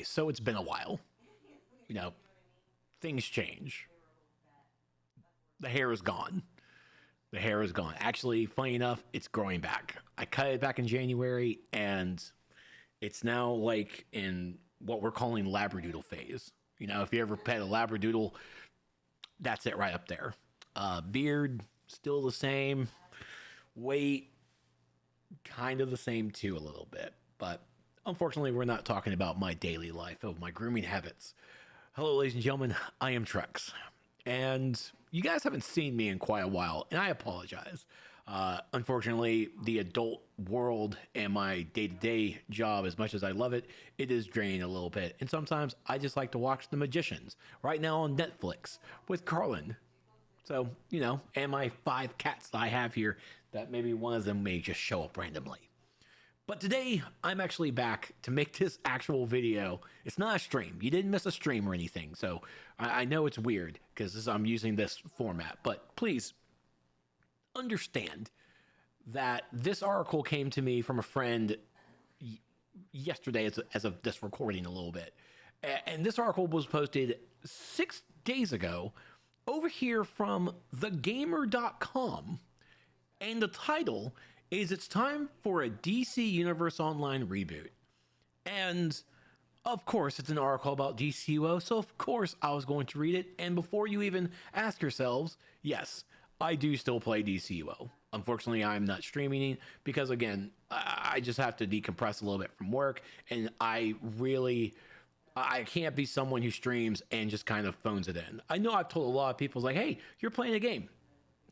Okay, so it's been a while. You know, things change. The hair is gone. The hair is gone. Actually, funny enough, it's growing back. I cut it back in January, and it's now like in what we're calling labradoodle phase. You know, if you ever pet a labradoodle, that's it right up there. Beard, still the same. Weight, kind of the same too, a little bit. But unfortunately, we're not talking about my daily life, of my grooming habits. Hello, ladies and gentlemen, I am Trex. And you guys haven't seen me in quite a while, and I apologize. Unfortunately, the adult world and my day-to-day job, as much as I love it, it is draining a little bit. And sometimes I just like to watch The Magicians, right now on Netflix, with Carlin. So, you know, and my 5 cats that I have here, that maybe one of them may just show up randomly. But today, I'm actually back to make this actual video. It's not a stream. You didn't miss a stream or anything. So I know it's weird because I'm using this format. But please understand that this article came to me from a friend yesterday as of this recording a little bit. And this article was posted 6 days ago over here from thegamer.com. And the title is "It's Time for a DC Universe Online Reboot." And of course, it's an article about DCUO, so of course I was going to read it. And before you even ask yourselves, yes, I do still play DCUO. Unfortunately, I'm not streaming because, again, I just have to decompress a little bit from work. And I can't be someone who streams and just kind of phones it in. I know I've told a lot of people, like, hey, you're playing a game.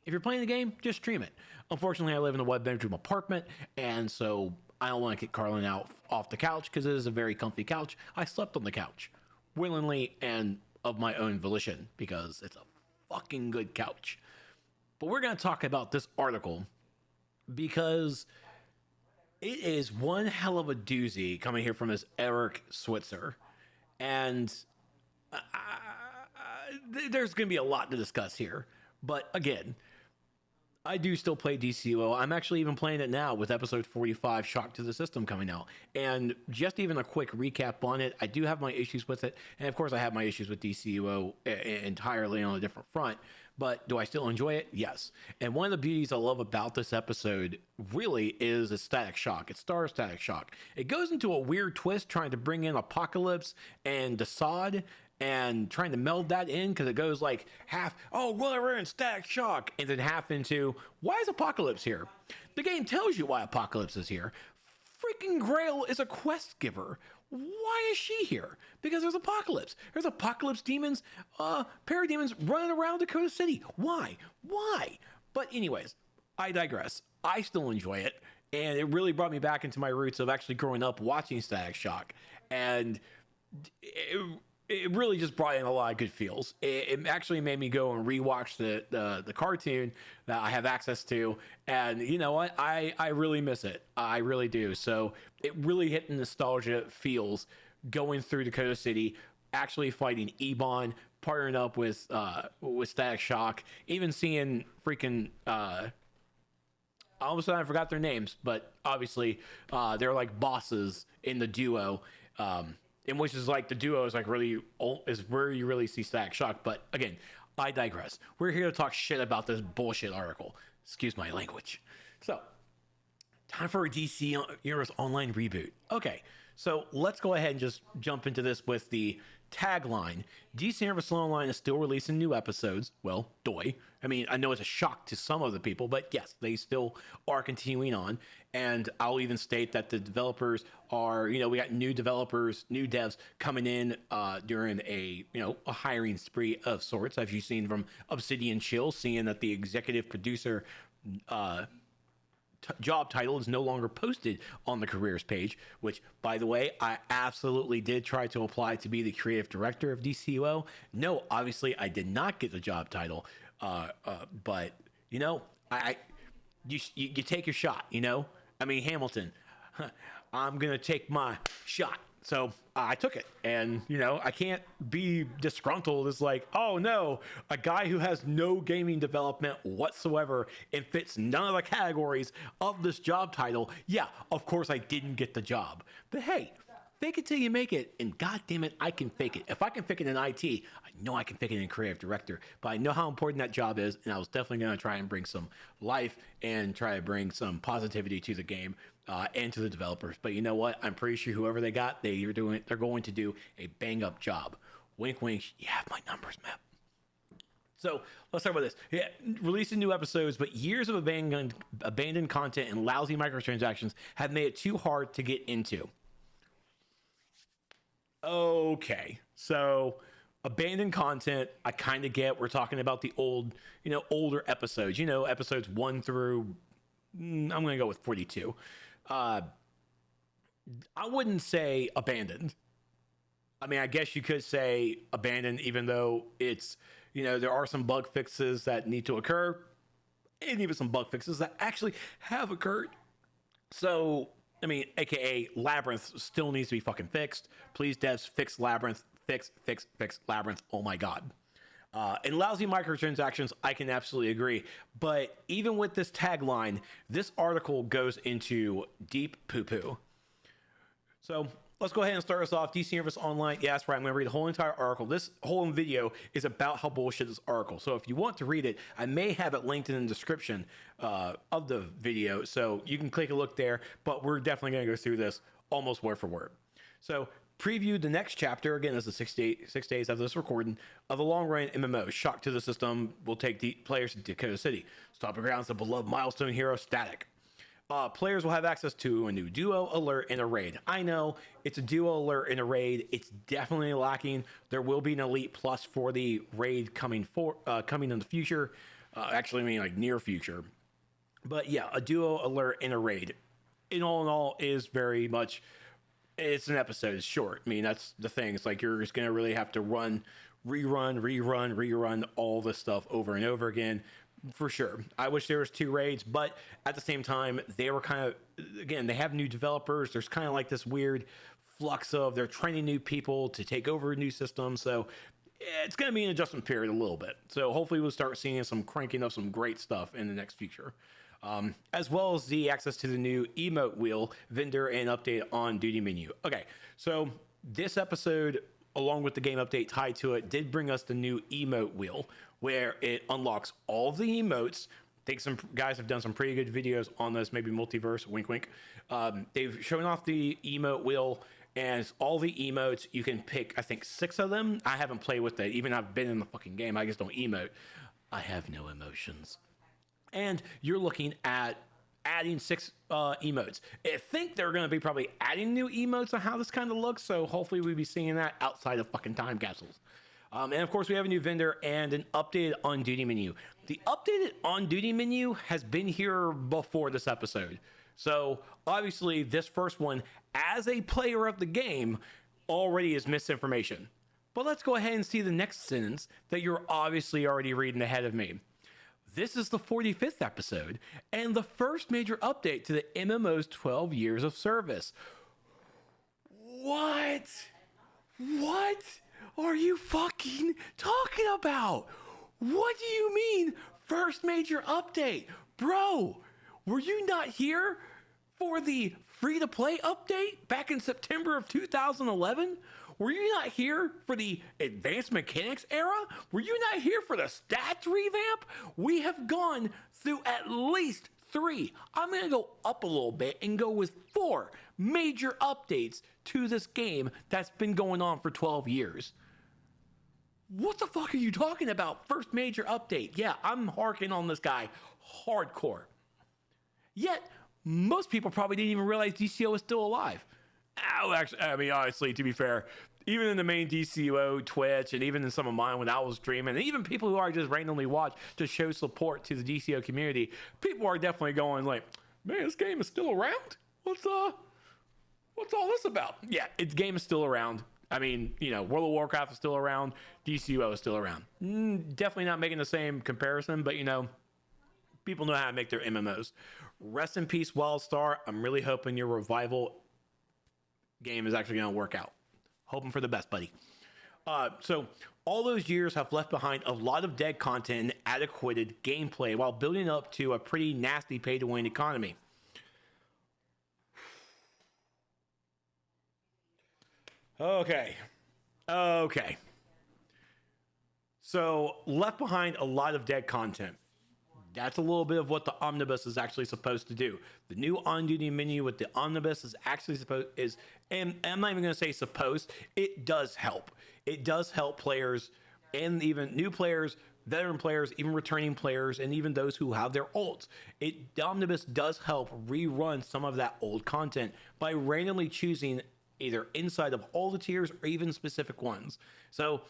If you're playing the game, just stream it. Unfortunately, I live in a one-bedroom apartment, and so I don't want to get Carlin out off the couch because it is a very comfy couch. I slept on the couch willingly and of my own volition because it's a fucking good couch. But we're going to talk about this article because it is one hell of a doozy coming here from this Eric Switzer. And there's going to be a lot to discuss here. But again, I do still play DCUO. I'm actually even playing it now with episode 45, Shock to the System, coming out. And just even a quick recap on it, I do have my issues with it. And of course, I have my issues with DCUO entirely on a different front. But do I still enjoy it? Yes. And one of the beauties I love about this episode really is its Static Shock. It stars Static Shock. It goes into a weird twist trying to bring in Apocalypse and Desaad and trying to meld that in because it goes like half, oh, well, we're in Static Shock, and then half into, why is Apocalypse here? The game tells you why Apocalypse is here. Freaking Grail is a quest giver. Why is she here? Because there's Apocalypse. There's Apocalypse demons, parademons running around Dakota City. Why? But anyways, I digress. I still enjoy it, and it really brought me back into my roots of actually growing up watching Static Shock, and it really just brought in a lot of good feels. It actually made me go and rewatch the cartoon that I have access to. And you know what? I really miss it. I really do. So it really hit the nostalgia feels going through Dakota City, actually fighting Ebon, partnering up with Static Shock, even seeing freaking all of a sudden I forgot their names, but obviously they're like bosses in the duo. In which is like the duo is like really is where you really see Static Shock. But again, I digress. We're here to talk shit about this bullshit article. Excuse my language. So, time for a DC Universe Online reboot. Okay, so let's go ahead and just jump into this with the tagline. DC Universe Online is still releasing new episodes. Well, doy. I mean, I know it's a shock to some of the people, but yes, they still are continuing on. And I'll even state that the developers are, we got new developers, new devs coming in during a hiring spree of sorts. As you've seen from Obsidian Chill, seeing that the executive producer job title is no longer posted on the careers page, which, by the way, I absolutely did try to apply to be the creative director of DCUO. No, obviously I did not get the job title, but you take your shot. I mean, Hamilton, I'm gonna take my shot. So I took it, and I can't be disgruntled. It's like, oh no, a guy who has no gaming development whatsoever and fits none of the categories of this job title. Yeah, of course I didn't get the job, but hey, Fake it till you make it, and god damn it, I can fake it. If I can fake it in IT, I know I can fake it in creative director, but I know how important that job is, and I was definitely going to try and bring some life and try to bring some positivity to the game and to the developers. But you know what? I'm pretty sure whoever they got, they're going to do a bang up job. Wink, wink. You have my numbers, map. So let's talk about this. Yeah, releasing new episodes, but years of abandoned content and lousy microtransactions have made it too hard to get into. Okay, so abandoned content, I kind of get. We're talking about the older episodes. Episodes 1 through, I'm going to go with 42. I wouldn't say abandoned. I mean, I guess you could say abandoned, even though it's, there are some bug fixes that need to occur, and even some bug fixes that actually have occurred. So, I mean, aka Labyrinth still needs to be fucking fixed. Please, devs, fix Labyrinth. Fix Labyrinth. Oh my god. And lousy microtransactions, I can absolutely agree. But even with this tagline, this article goes into deep poo-poo. So let's go ahead and start us off. DC Universe Online. Yeah, that's right. I'm going to read the whole entire article. This whole video is about how bullshit this article. So if you want to read it, I may have it linked in the description of the video. So you can click a look there. But we're definitely going to go through this almost word for word. So preview the next chapter. Again, this is 6 days after this recording of the long-run MMO. Shock to the system will take the players to Dakota City. Stomping grounds the beloved milestone hero Static. Players will have access to a new duo, alert, and a raid. I know it's a duo, alert, and a raid. It's definitely lacking. There will be an elite plus for the raid coming in the future. Actually, I mean like near future. But yeah, a duo, alert, and a raid. In all, is very much. It's an episode. It's short. I mean, that's the thing. It's like you're just gonna really have to rerun all this stuff over and over again. For sure. I wish there was 2 raids, but at the same time, they were kind of, again, they have new developers. There's kind of like this weird flux of they're training new people to take over new systems. So it's going to be an adjustment period a little bit. So hopefully we'll start seeing some cranking up some great stuff in the next future. As well as the access to the new emote wheel, vendor, and update on duty menu. Okay, so this episode, along with the game update tied to it, did bring us the new emote wheel, where it unlocks all the emotes. I think some guys have done some pretty good videos on this, maybe multiverse, wink, wink. They've shown off the emote wheel, and all the emotes, you can pick, I think, 6 of them. I haven't played with it. Even I've been in the fucking game, I just don't emote. I have no emotions. And you're looking at adding 6 emotes. I think they're going to be probably adding new emotes on how this kind of looks, so hopefully we'll be seeing that outside of fucking time capsules. And of course, we have a new vendor and an updated on-duty menu. The updated on-duty menu has been here before this episode. So obviously, this first one, as a player of the game, already is misinformation. But let's go ahead and see the next sentence that you're obviously already reading ahead of me. This is the 45th episode and the first major update to the MMO's 12 years of service. What? What are you fucking talking about? What do you mean, first major update? Bro, were you not here for the free-to-play update back in September of 2011? Were you not here for the advanced mechanics era? Were you not here for the stats revamp? We have gone through at least 3. I'm going to go up a little bit and go with 4 major updates to this game that's been going on for 12 years. What the fuck are you talking about? First major update. Yeah, I'm harking on this guy hardcore. Yet, most people probably didn't even realize DCO was still alive. Oh, actually, I mean, honestly, to be fair, even in the main DCO Twitch and even in some of mine when I was streaming, and even people who are just randomly watch to show support to the DCO community, people are definitely going like, man, this game is still around? What's all this about? Yeah, its game is still around. I mean, World of Warcraft is still around. DCO is still around. Definitely not making the same comparison, but people know how to make their MMOs. Rest in peace, WildStar. I'm really hoping your revival game is actually going to work out. Hoping for the best, buddy. So all those years have left behind a lot of dead content and adequate gameplay while building up to a pretty nasty pay-to-win economy. Okay. Okay. So, left behind a lot of dead content. That's a little bit of what the omnibus is actually supposed to do. The new on-duty menu with the omnibus is actually and I'm not even going to say supposed. It does help. It does help players, and even new players, veteran players, even returning players, and even those who have their ults. The omnibus does help rerun some of that old content by randomly choosing either inside of all the tiers or even specific ones. So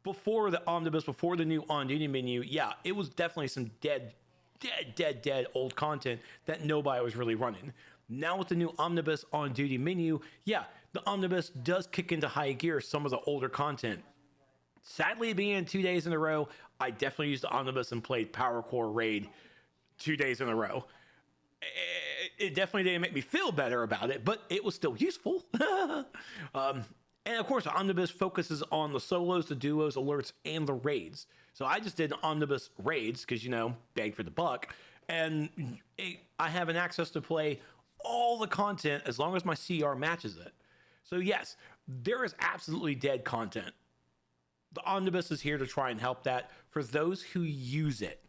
before the omnibus, before the new on-duty menu, yeah, it was definitely some dead old content that nobody was really running. Now with the new omnibus on-duty menu, yeah, the omnibus does kick into high gear some of the older content. Sadly, being 2 days in a row, I definitely used the omnibus and played Power Core Raid 2 days in a row. It definitely didn't make me feel better about it, but it was still useful. And of course, the omnibus focuses on the solos, the duos, alerts, and the raids. So I just did omnibus raids because, bang for the buck. And I have an access to play all the content as long as my CR matches it. So yes, there is absolutely dead content. The omnibus is here to try and help that for those who use it.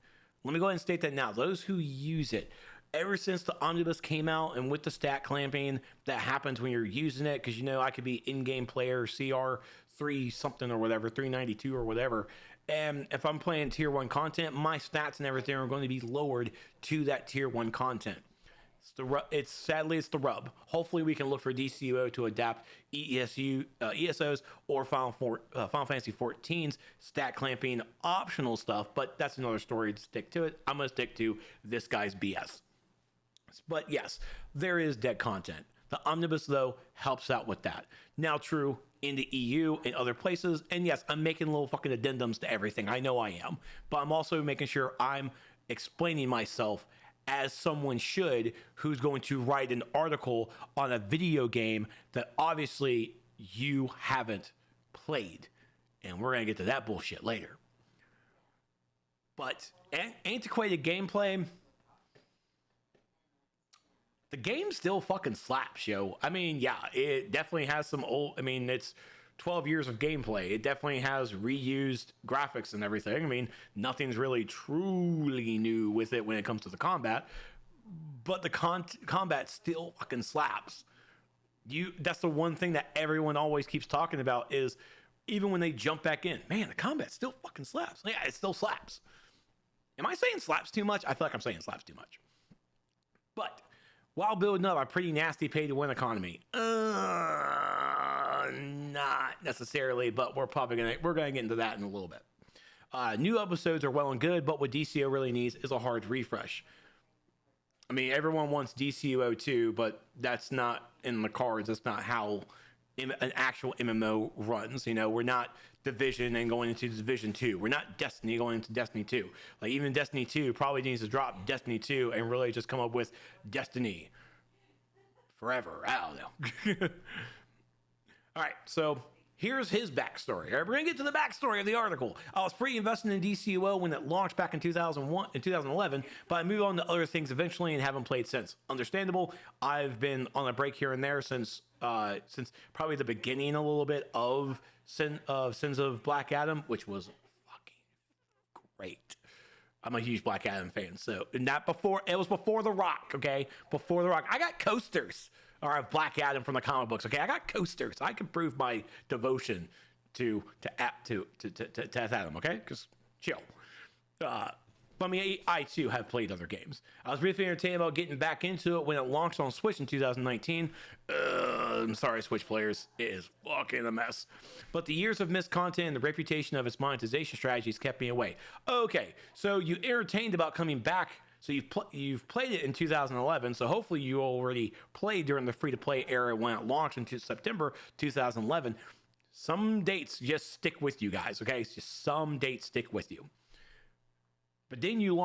Let me go ahead and state that now. Those who use it. Ever since the omnibus came out and with the stat clamping that happens when you're using it, because I could be in-game player CR 3 something or whatever, 392 or whatever, and if I'm playing tier 1 content, my stats and everything are going to be lowered to that tier 1 content. Sadly it's the rub. Hopefully we can look for DCUO to adapt ESOs or Final Fantasy 14's stat clamping optional stuff, but that's another story to stick to it. I'm going to stick to this guy's BS. But yes, there is dead content. The omnibus, though, helps out with that. Now, true, in the EU and other places, and yes, I'm making little fucking addendums to everything. I know I am. But I'm also making sure I'm explaining myself as someone should who's going to write an article on a video game that obviously you haven't played. And we're going to get to that bullshit later. But antiquated gameplay... the game still fucking slaps, yo. I mean, yeah, it definitely has some it's 12 years of gameplay. It definitely has reused graphics and everything. I mean, nothing's really truly new with it when it comes to the combat, but the combat still fucking slaps. That's the one thing that everyone always keeps talking about is even when they jump back in, man, the combat still fucking slaps. Yeah, it still slaps. Am I saying slaps too much? I feel like I'm saying slaps too much. But while building up a pretty nasty pay-to-win economy, not necessarily, but we're gonna get into that in a little bit. New episodes are well and good, but what DCO really needs is a hard refresh. I mean, everyone wants DCO 2, but that's not in the cards. That's not how an actual MMO runs. We're not Division and going into Division 2. We're not Destiny going into Destiny 2. Like, even Destiny 2 probably needs to drop Destiny 2 and really just come up with Destiny forever. I don't know. All right, so here's his backstory. All right, we're going to get to the backstory of the article. I was pretty invested in DCUO when it launched back in 2011, but I moved on to other things eventually and haven't played since. Understandable. I've been on a break here and there since probably the beginning a little bit of Sins of Black Adam, which was fucking great. I'm a huge Black Adam fan, so it was before The Rock, okay? Before The Rock. I got coasters of Black Adam from the comic books, okay? I got coasters. I can prove my devotion to Adam, okay? Just chill. But I mean, I too have played other games. I was briefly entertained about getting back into it when it launched on Switch in 2019. I'm sorry, Switch players. It is fucking a mess. But the years of missed content and the reputation of its monetization strategies kept me away. Okay, so you entertained about coming back. So you've played it in 2011. So hopefully you already played during the free-to-play era when it launched in September 2011. Some dates just stick with you guys, okay? It's just some dates stick with you. But then you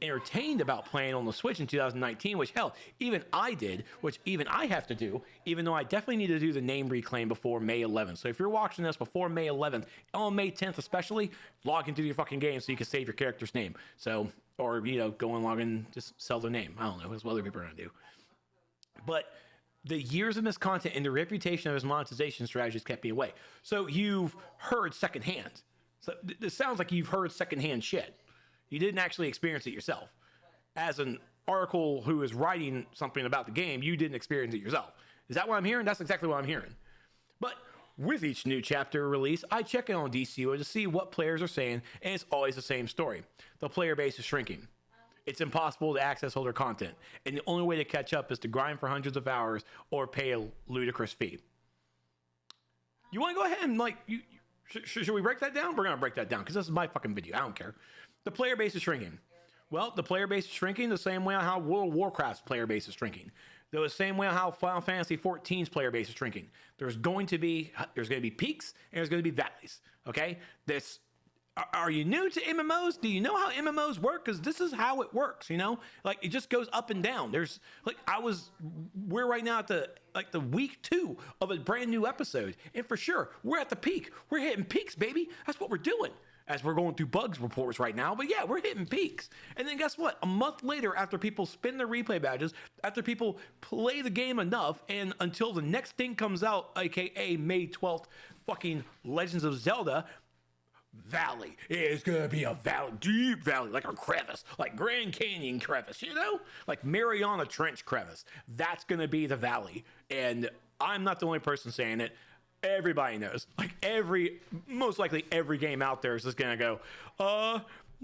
entertained about playing on the Switch in 2019, which hell, even I did, which even I have to do, even though I definitely need to do the name reclaim before May 11th. So if you're watching this before May 11th, on May 10th especially, log into your fucking game so you can save your character's name. So, or, go and log in, just sell their name. I don't know, that's what other people are going to do. But The years of missed content and the reputation of his monetization strategies kept me away. So you've heard secondhand. So this sounds like you've heard secondhand shit. You didn't actually experience it yourself. As an article who is writing something about the game, you didn't experience it yourself. Is that what I'm hearing? That's exactly what I'm hearing. But with each new chapter release, I check in on DCO to see what players are saying, and it's always the same story. The player base is shrinking. It's impossible to access older content, and the only way to catch up is to grind for hundreds of hours or pay a ludicrous fee. You want to go ahead and, like, should we break that down? We're going to break that down, because this is my fucking video. I don't care. The player base is shrinking. Well, the player base is shrinking the same way how World of Warcraft's player base is shrinking. The same way how Final Fantasy XIV's player base is shrinking. There's going to be peaks and there's going to be valleys. Okay? Are you new to MMOs? Do you know how MMOs work? Because this is how it works, you know? Like, it just goes up and down. We're right now at the week 2 of a brand new episode. And for sure, we're at the peak. We're hitting peaks, baby. That's what we're doing. As we're going through bugs reports right now. But yeah, we're hitting peaks. And then guess what? A month later, after people spin their replay badges, after people play the game enough, and until the next thing comes out, aka May 12th, fucking Legends of Zelda, valley. It's gonna be a valley, deep valley, like a crevice, like Grand Canyon crevice, you know? Like Mariana Trench crevice. That's gonna be the valley. And I'm not the only person saying it. Everybody knows. Like most likely every game out there is just gonna go,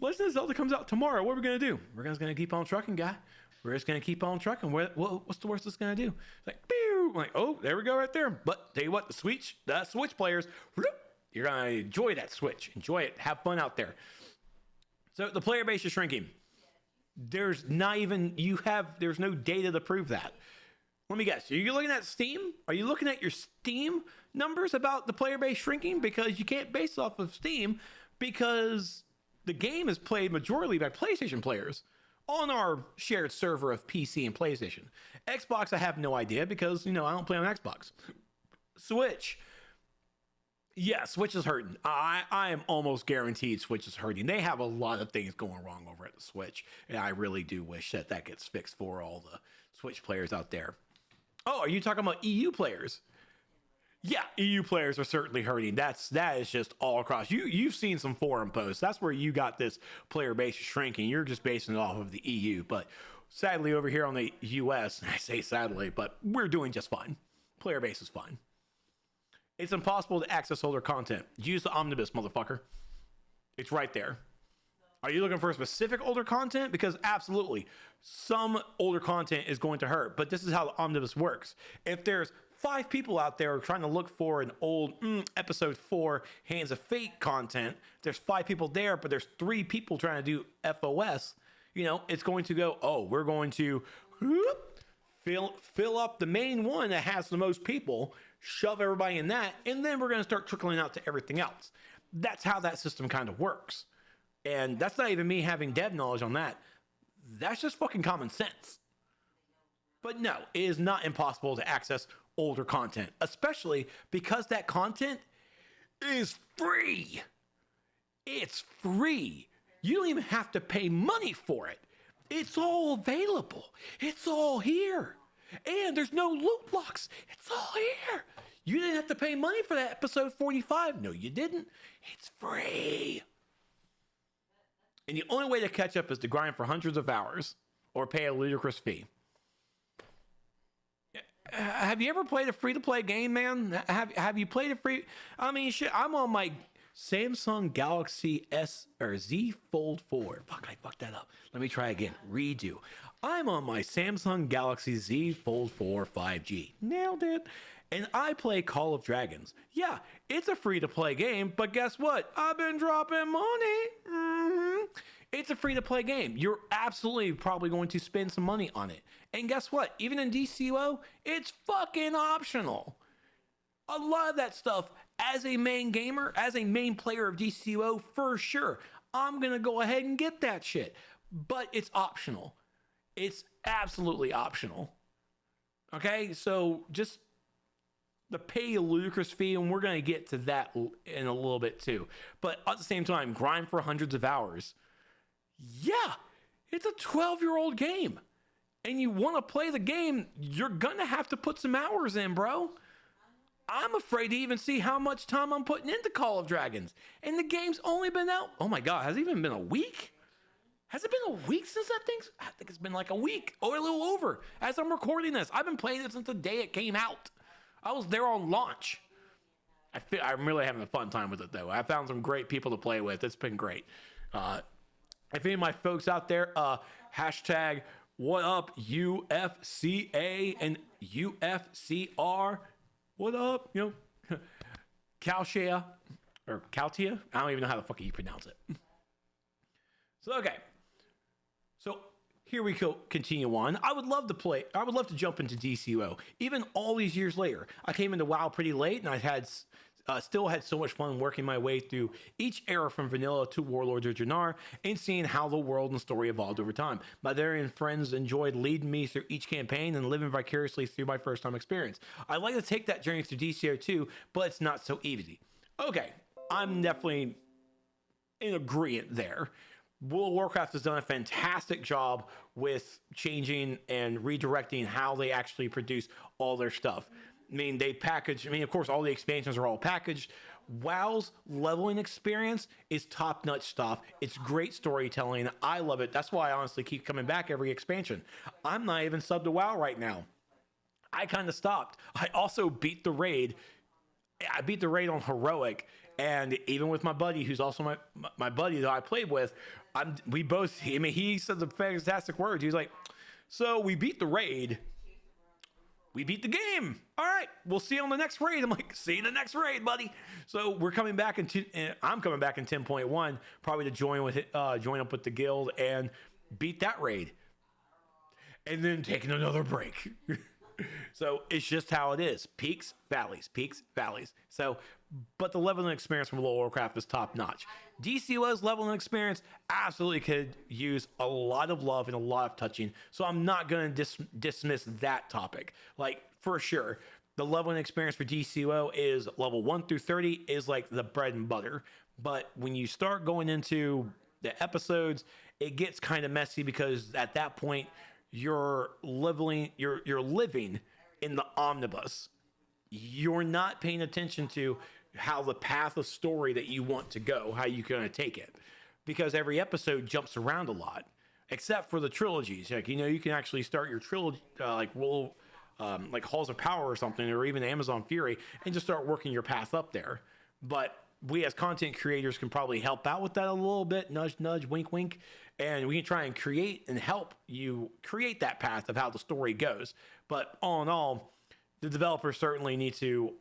Legend of Zelda comes out tomorrow. What are we gonna do? We're just gonna keep on trucking, guy. We're just gonna keep on trucking. What's the worst it's gonna do? It's like, pew! Like, oh, there we go right there. But tell you what, the Switch players, you're gonna enjoy that Switch. Enjoy it. Have fun out there. So the player base is shrinking. There's no data to prove that. Let me guess. Are you looking at Steam? Are you looking at your Steam numbers about the player base shrinking? Because you can't base off of Steam, because the game is played majorly by PlayStation players on our shared server of PC and PlayStation. Xbox, I have no idea, because, I don't play on Xbox. Switch. Yeah, Switch is hurting. I am almost guaranteed Switch is hurting. They have a lot of things going wrong over at the Switch, and I really do wish that gets fixed for all the Switch players out there. Oh, are you talking about EU players? Yeah, EU players are certainly hurting. That is just all across. You've seen some forum posts. That's where you got this player base shrinking. You're just basing it off of the EU. But sadly, over here on the US, I say sadly, but we're doing just fine. Player base is fine. It's impossible to access older content. Use the omnibus, motherfucker. It's right there. Are you looking for specific older content? Because absolutely, some older content is going to hurt. But this is how the omnibus works. If there's 5 people out there trying to look for an old episode 4 Hands of Fate content, there's 5 people there, but there's 3 people trying to do FOS, it's going to go, we're going to fill up the main one that has the most people, shove everybody in that, and then we're going to start trickling out to everything else. That's how that system kind of works. And that's not even me having dev knowledge on that. That's just fucking common sense. But no, it is not impossible to access older content, especially because that content is free. It's free. You don't even have to pay money for it. It's all available. It's all here. And there's no loot blocks. It's all here. You didn't have to pay money for that episode 45. No, you didn't. It's free. And the only way to catch up is to grind for hundreds of hours or pay a ludicrous fee. Have you ever played a free-to-play game, man? Have you played a free... I mean, shit, I'm on my Samsung Galaxy Z Fold 4. Fuck, I fucked that up. Let me try again. Redo. I'm on my Samsung Galaxy Z Fold 4 5G. Nailed it. And I play Call of Dragons. Yeah, it's a free-to-play game, but guess what? I've been dropping money. It's a free-to-play game. You're absolutely probably going to spend some money on it. And guess what? Even in DCO, it's fucking optional. A lot of that stuff, as a main gamer, as a main player of DCO, for sure, I'm going to go ahead and get that shit. But it's optional. It's absolutely optional. Okay? So just the pay a ludicrous fee, and we're going to get to that in a little bit too. But at the same time, grind for hundreds of hours. Yeah, it's a 12-year-old game. and you want to play the game, you're going to have to put some hours in, bro. I'm afraid to even see how much time I'm putting into Call of Dragons. And the game's only been out. Oh my God, has it even been a week? Has it been a week since that thing? I think it's been like a week or a little over as I'm recording this. I've been playing it since the day it came out. I was there on launch. I'm really having a fun time with it, though. I found some great people to play with. It's been great. If any of my folks out there, hashtag what up UFCA and UFCR. What up? You know, Calcia or Caltia. I don't even know how the fuck you pronounce it. So, okay. So here we go. Continue on. I would love to jump into DCO. Even all these years later, I came into WoW pretty late, and I had still had so much fun working my way through each era from vanilla to Warlords of Draenor and seeing how the world and story evolved over time. My Varian friends enjoyed leading me through each campaign and living vicariously through my first time experience. I'd like to take that journey through DCO too, but it's not so easy. Okay, I'm definitely in agreement there. World of Warcraft has done a fantastic job with changing and redirecting how they actually produce all their stuff. I mean, of course, all the expansions are all packaged. WoW's leveling experience is top-notch stuff. It's great storytelling. I love it. That's why I honestly keep coming back every expansion. I'm not even subbed to WoW right now. I kind of stopped. I also beat the raid. I beat the raid on Heroic, and even with my buddy, who's also my buddy that I played with, he said the fantastic words. He was like, so we beat the raid. We beat the game. All right, we'll see you on the next raid. I'm like, see you in the next raid, buddy. So we're coming back I'm coming back in 10.1, probably to join up with the guild and beat that raid, and then taking another break. So it's just how it is. Peaks, valleys, peaks, valleys. So, but the leveling experience from World of Warcraft is top notch. DCO's leveling experience absolutely could use a lot of love and a lot of touching. So I'm not going to dismiss that topic. Like, for sure, the leveling experience for DCO is level 1 through 30 is like the bread and butter. But when you start going into the episodes, it gets kind of messy because at that point, you're living in the omnibus. You're not paying attention to how the path of story that you want to go, how you're going to take it, because every episode jumps around a lot, except for the trilogies. Like, you can actually start your trilogy like Halls of Power or something, or even Amazon Fury, and just start working your path up there. But we as content creators can probably help out with that a little bit, nudge nudge, wink wink, and we can try and create and help you create that path of how the story goes. But all in all, the developers certainly need to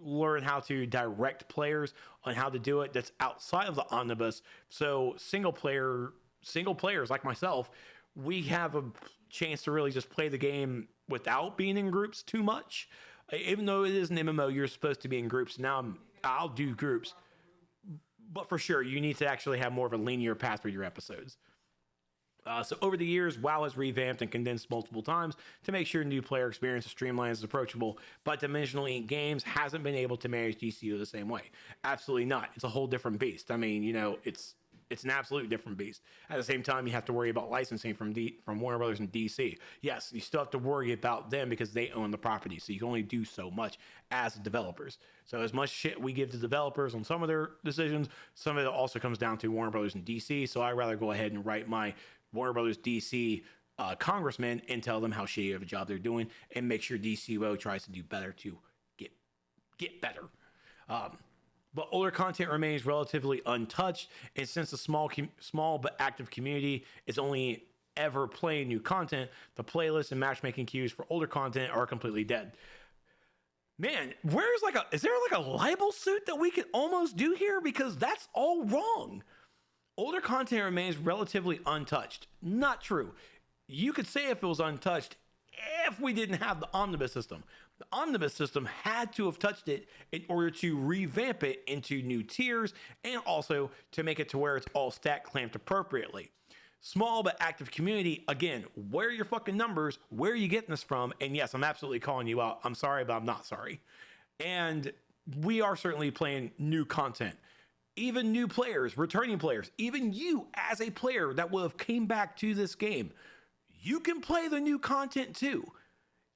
learn how to direct players on how to do it that's outside of the omnibus. So single players like myself, we have a chance to really just play the game without being in groups too much. Even though it is an MMO, you're supposed to be in groups. Now I'll do groups, but for sure, you need to actually have more of a linear path for your episodes. So over the years, WoW has revamped and condensed multiple times to make sure new player experience is streamlined and approachable, but Dimensional Ink Games hasn't been able to manage DCO the same way. Absolutely not. It's a whole different beast. I mean, it's an absolute different beast. At the same time, you have to worry about licensing from Warner Brothers and DC. Yes, you still have to worry about them because they own the property, so you can only do so much as developers. So as much shit we give to developers on some of their decisions, some of it also comes down to Warner Brothers and DC, so I'd rather go ahead and write my Warner Brothers DC congressman and tell them how shitty of a job they're doing and make sure DCO tries to do better to get better. But older content remains relatively untouched, and since the small but active community is only ever playing new content, the playlists and matchmaking queues for older content are completely dead. Man, is there like a libel suit that we can almost do here? Because that's all wrong. Older content remains relatively untouched. Not true. You could say if it was untouched if we didn't have the omnibus system. The omnibus system had to have touched it in order to revamp it into new tiers and also to make it to where it's all stat clamped appropriately. Small but active community, again, where are your fucking numbers? Where are you getting this from? And yes, I'm absolutely calling you out. I'm sorry, but I'm not sorry. And we are certainly playing new content. Even new players, returning players, even you as a player that would have came back to this game, you can play the new content too.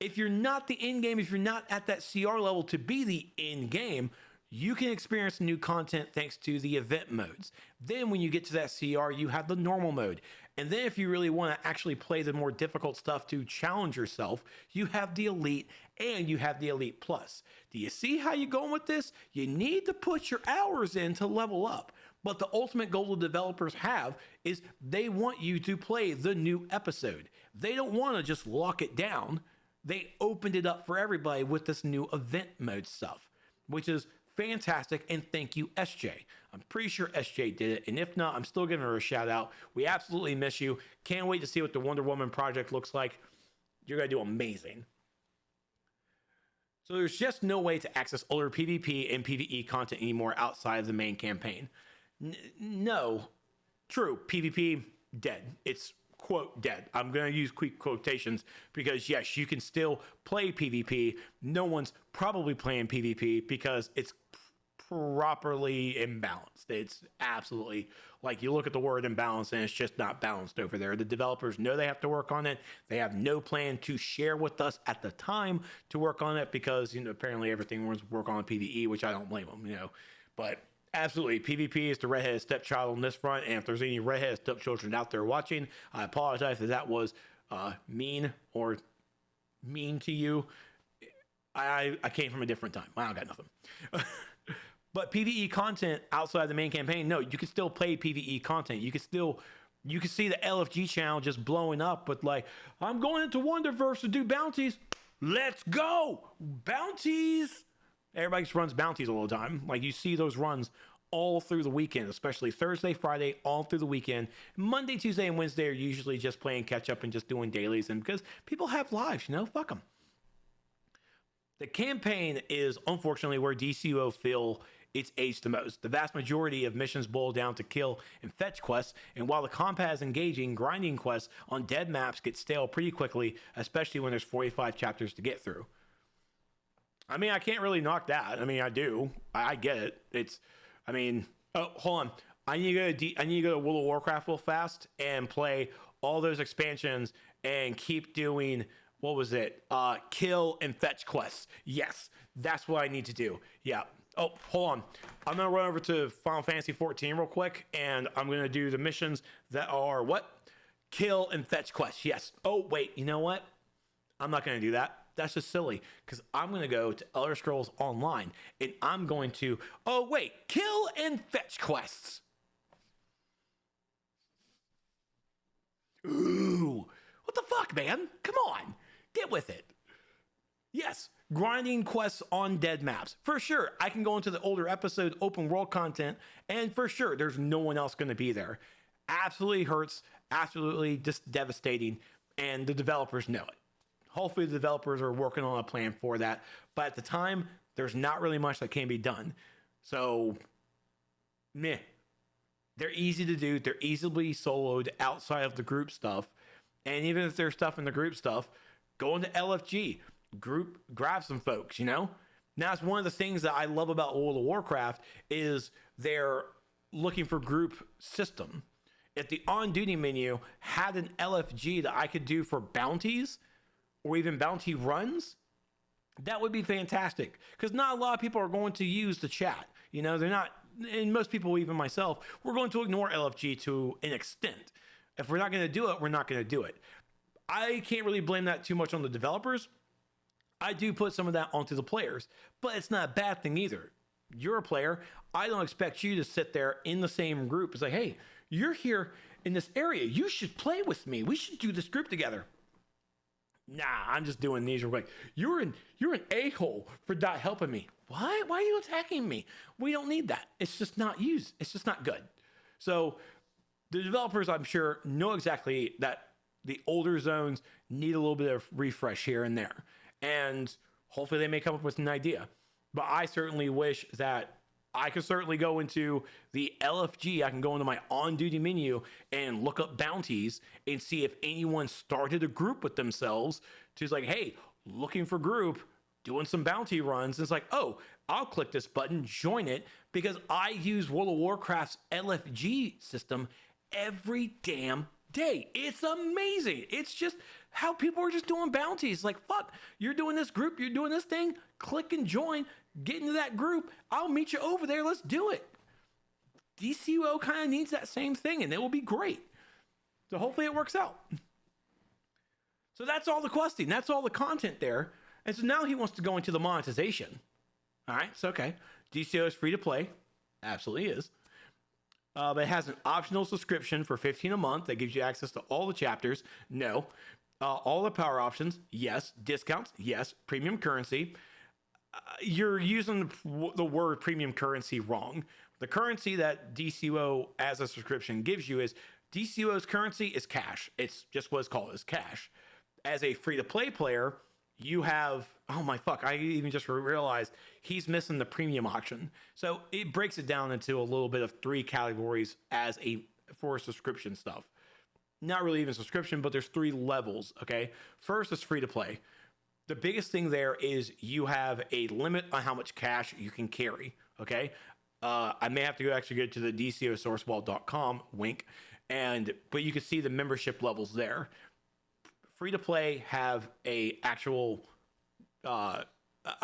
If you're not the in-game, if you're not at that CR level to be the in-game, you can experience new content thanks to the event modes. Then when you get to that CR, you have the normal mode. And then if you really want to actually play the more difficult stuff to challenge yourself, you have the Elite and you have the Elite Plus. Do you see how you're going with this? You need to put your hours in to level up. But the ultimate goal the developers have is they want you to play the new episode. They don't want to just lock it down. They opened it up for everybody with this new event mode stuff, which is fantastic. And thank you, SJ. I'm pretty sure SJ did it. And if not, I'm still giving her a shout out. We absolutely miss you. Can't wait to see what the Wonder Woman project looks like. You're going to do amazing. So there's just no way to access older PvP and PvE content anymore outside of the main campaign. No. True. PvP, dead. It's quote dead. I'm going to use quick quotations because yes, you can still play PvP. No one's probably playing PvP because it's properly imbalanced. It's absolutely, like, you look at the word imbalance and it's just not balanced over there. The developers know they have to work on it. They have no plan to share with us at the time to work on it because, apparently everything was work on PvE, which I don't blame them, but absolutely, PvP is the redheaded stepchild on this front, and if there's any redheaded stepchildren out there watching, I apologize if that was mean to you. I came from a different time. I don't got nothing. But PvE content outside the main campaign, no, you can still play PvE content. You can see the LFG channel just blowing up with like, I'm going into Wonderverse to do bounties. Let's go! Bounties! Everybody just runs bounties all the time. Like, you see those runs all through the weekend, especially Thursday, Friday, all through the weekend. Monday, Tuesday, and Wednesday are usually just playing catch up and just doing dailies. And because people have lives, fuck them. The campaign is unfortunately where DCUO feel it's aged the most. The vast majority of missions boil down to kill and fetch quests, and while the combat is engaging, grinding quests on dead maps get stale pretty quickly, especially when there's 45 chapters to get through. I mean, I can't really knock that. I mean, I do. I get it. Oh, hold on. I need to go to World of Warcraft real fast and play all those expansions and keep doing, what was it? Kill and fetch quests. Yes, that's what I need to do. Yeah. Oh, hold on. I'm going to run over to Final Fantasy 14 real quick, and I'm going to do the missions that are what? Kill and fetch quests. Yes. Oh, wait. You know what? I'm not going to do that. That's just silly because I'm going to go to Elder Scrolls Online and I'm going to, kill and fetch quests. Ooh, what the fuck, man? Come on, get with it. Yes, grinding quests on dead maps. For sure, I can go into the older episode open world content and for sure, there's no one else going to be there. Absolutely hurts, absolutely just devastating, and the developers know it. Hopefully the developers are working on a plan for that. But at the time, there's not really much that can be done. So, meh. They're easy to do. They're easily soloed outside of the group stuff. And even if there's stuff in the group stuff, go into LFG. Grab some folks, Now, it's one of the things that I love about World of Warcraft is they're looking for group system. If the on-duty menu had an LFG that I could do for bounties, or even bounty runs, that would be fantastic. Because not a lot of people are going to use the chat. They're not, and most people, even myself, we're going to ignore LFG to an extent. If we're not going to do it, we're not going to do it. I can't really blame that too much on the developers. I do put some of that onto the players, but it's not a bad thing either. You're a player. I don't expect you to sit there in the same group and say, hey, you're here in this area. You should play with me. We should do this group together. Nah, I'm just doing these real quick. You're an a-hole for not helping me. Why? Why are you attacking me? We don't need that. It's just not used. It's just not good. So the developers, I'm sure, know exactly that the older zones need a little bit of refresh here and there. And hopefully they may come up with an idea. But I certainly wish that I could certainly go into the LFG. I can go into my on-duty menu and look up bounties and see if anyone started a group with themselves to like, hey, looking for group, doing some bounty runs. And it's like, oh, I'll click this button, join it, because I use World of Warcraft's LFG system every damn day. It's amazing. It's just how people are just doing bounties. Like, fuck, you're doing this group, you're doing this thing, click and join, get into that group. I'll meet you over there. Let's do it. DCUO kind of needs that same thing, and it will be great. So hopefully it works out. So that's all the questing. That's all the content there. And so now he wants to go into the monetization. All right, so okay. DCO is free to play. Absolutely is. But it has an optional subscription for $15 a month that gives you access to all the chapters. No. All the power options. Yes. Discounts. Yes. Premium currency. You're using the word premium currency wrong. The currency that DCO as a subscription gives you is DCO's currency is cash. It's just what it's called, is cash. As a free-to-play player, you have, oh my fuck, I even just realized he's missing the premium option. So it breaks it down into a little bit of 3 categories for subscription stuff. Not really even subscription, but there's 3 levels, okay? First is free-to-play. The biggest thing there is you have a limit on how much cash you can carry, okay? I may have to actually go to the DCOsourcewall.com, wink, but you can see the membership levels there. Free to play have a actual a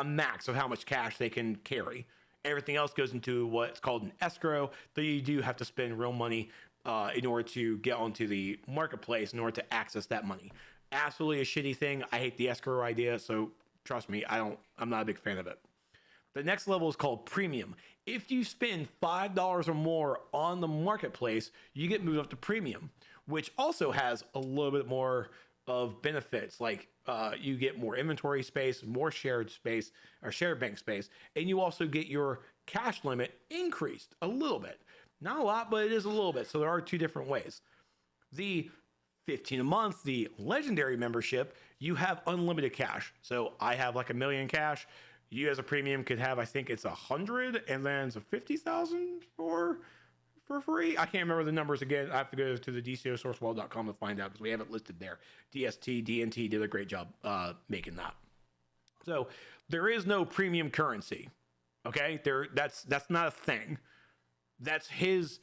max of how much cash they can carry. Everything else goes into what's called an escrow, that you do have to spend real money in order to get onto the marketplace in order to access that money. Absolutely a shitty thing. I hate the escrow idea, so trust me, I'm not a big fan of it. The next level is called premium. If you spend $5 or more on the marketplace, you get moved up to premium, which also has a little bit more of benefits, like you get more inventory space, more shared space or shared bank space, and you also get your cash limit increased a little bit. Not a lot, but it is a little bit. So there are 2 different ways. The $15 a month, the legendary membership, you have unlimited cash. So I have like $1 million cash. You as a premium could have, I think it's 100, and then it's a 50,000 for free. I can't remember the numbers again. I have to go to the DCOsourcewall.com to find out because we have it listed there. DNT did a great job making that. So there is no premium currency. Okay, that's not a thing. That's his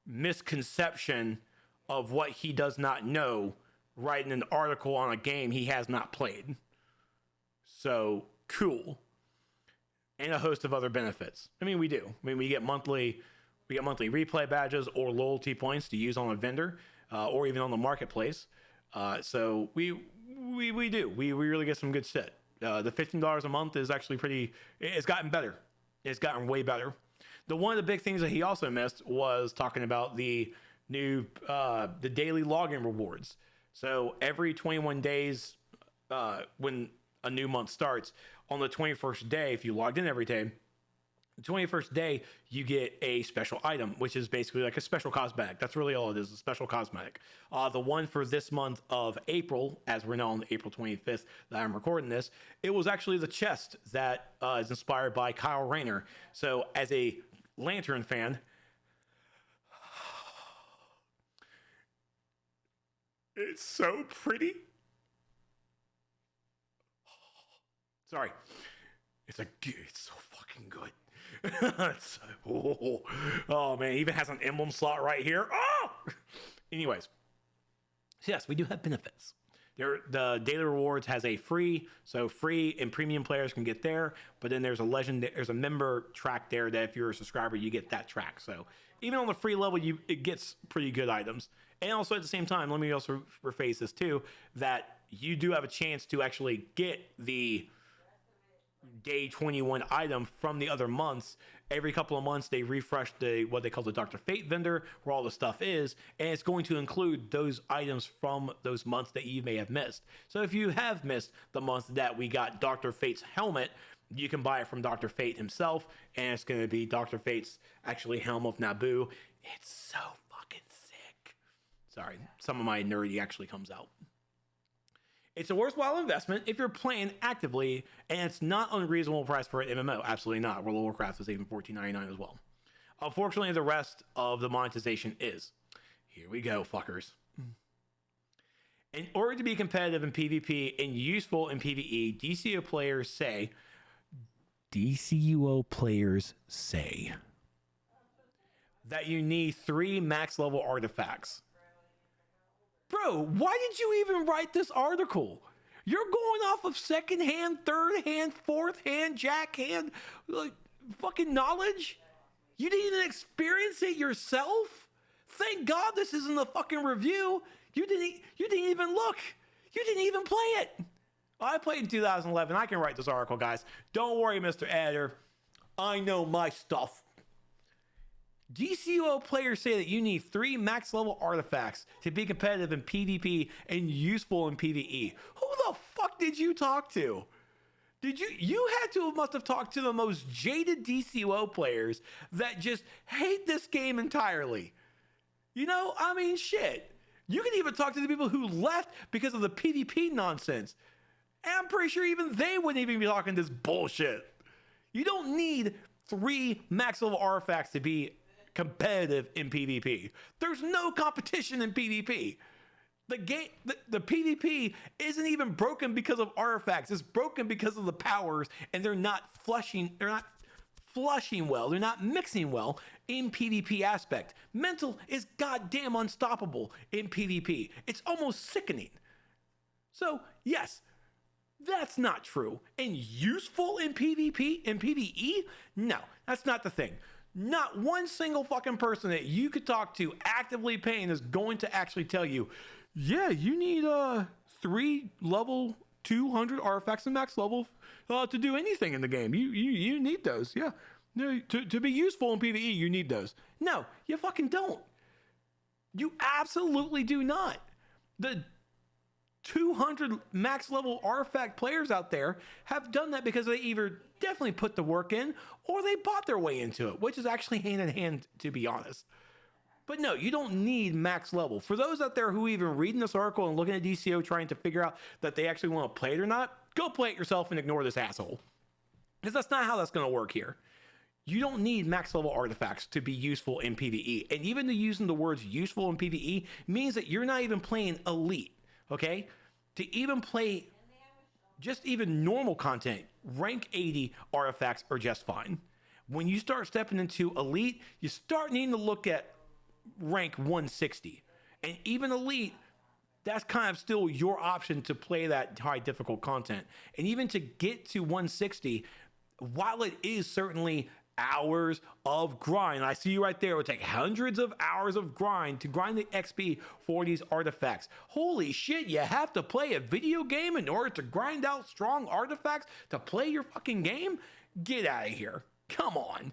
misconception of what he does not know, writing an article on a game he has not played. So cool. And a host of other benefits. I mean, we do. I mean, we get monthly replay badges or loyalty points to use on a vendor or even on the marketplace. So we do. We really get some good shit. The $15 a month is actually it's gotten better. It's gotten way better. One of the big things that he also missed was talking about the new, the daily login rewards. So every 21 days, when a new month starts, on the 21st day, if you logged in every day, the 21st day, you get a special item, which is basically like a special cosmetic. That's really all it is, a special cosmetic. The one for this month of April, as we're now on April 25th that I'm recording this, it was actually the chest that is inspired by Kyle Rayner. So as a Lantern fan, it's so pretty. Sorry. It's so fucking good. Oh man, it even has an emblem slot right here. Oh! Anyways, so yes, we do have benefits. The daily rewards has a free and premium players can get there, but then there's a member track there that if you're a subscriber, you get that track. So even on the free level, it gets pretty good items. And also at the same time, let me also rephrase this too, that you do have a chance to actually get the day 21 item from the other months. Every couple of months they refresh what they call the Dr. Fate vendor, where all the stuff is, and it's going to include those items from those months that you may have missed. So if you have missed the month that we got Dr. Fate's helmet, you can buy it from Dr. Fate himself, and it's going to be Dr. Fate's actually Helm of Naboo. It's so fucking sick. Sorry, some of my nerdy actually comes out. It's a worthwhile investment if you're playing actively, and it's not unreasonable price for an MMO. Absolutely not. World of Warcraft is even $14.99 as well. Unfortunately, the rest of the monetization is. Here we go, fuckers. In order to be competitive in PvP and useful in PvE, DCUO players say that you need 3 max level artifacts. Bro, why did you even write this article? You're going off of second hand, third hand, fourth hand, jack hand, like, fucking knowledge? You didn't even experience it yourself? Thank God this isn't a fucking review. You didn't even look. You didn't even play it. I played in 2011. I can write this article, guys. Don't worry, Mr. Editor. I know my stuff. DCUO players say that you need 3 max level artifacts to be competitive in PvP and useful in PvE. Who the fuck did you talk to? You must have talked to the most jaded DCUO players that just hate this game entirely. You know, I mean, shit. You can even talk to the people who left because of the PvP nonsense. And I'm pretty sure even they wouldn't even be talking this bullshit. You don't need 3 max level artifacts to be competitive in PvP. There's no competition in PvP. The game, the PvP isn't even broken because of artifacts. It's broken because of the powers, and they're not flushing well. They're not mixing well in PvP aspect. Mental is goddamn unstoppable in PvP. It's almost sickening. So yes, that's not true. And useful in PvP, in PvE? No, that's not the thing. Not one single fucking person that you could talk to actively paying is going to actually tell you, yeah, you need 3 level 200 artifacts and max level to do anything in the game. You need those, yeah. No, to be useful in PvE, you need those. No, you fucking don't. You absolutely do not. The 200 max level artifact players out there have done that because they either definitely put the work in or they bought their way into it, which is actually hand in hand, to be honest. But no, you don't need max level. For those out there who even reading this article and looking at DCO trying to figure out that they actually want to play it or not, go play it yourself and ignore this asshole. Because that's not how that's going to work here. You don't need max level artifacts to be useful in PvE. And even using the words useful in PvE means that you're not even playing elite. Okay, to even play just even normal content, rank 80 artifacts are just fine. When you start stepping into elite, you start needing to look at rank 160. And even elite, that's kind of still your option to play that high difficult content. And even to get to 160, while it is certainly hours of grind. I see you right there. It would take hundreds of hours of grind to grind the XP for these artifacts. Holy shit, you have to play a video game in order to grind out strong artifacts to play your fucking game? Get out of here. Come on.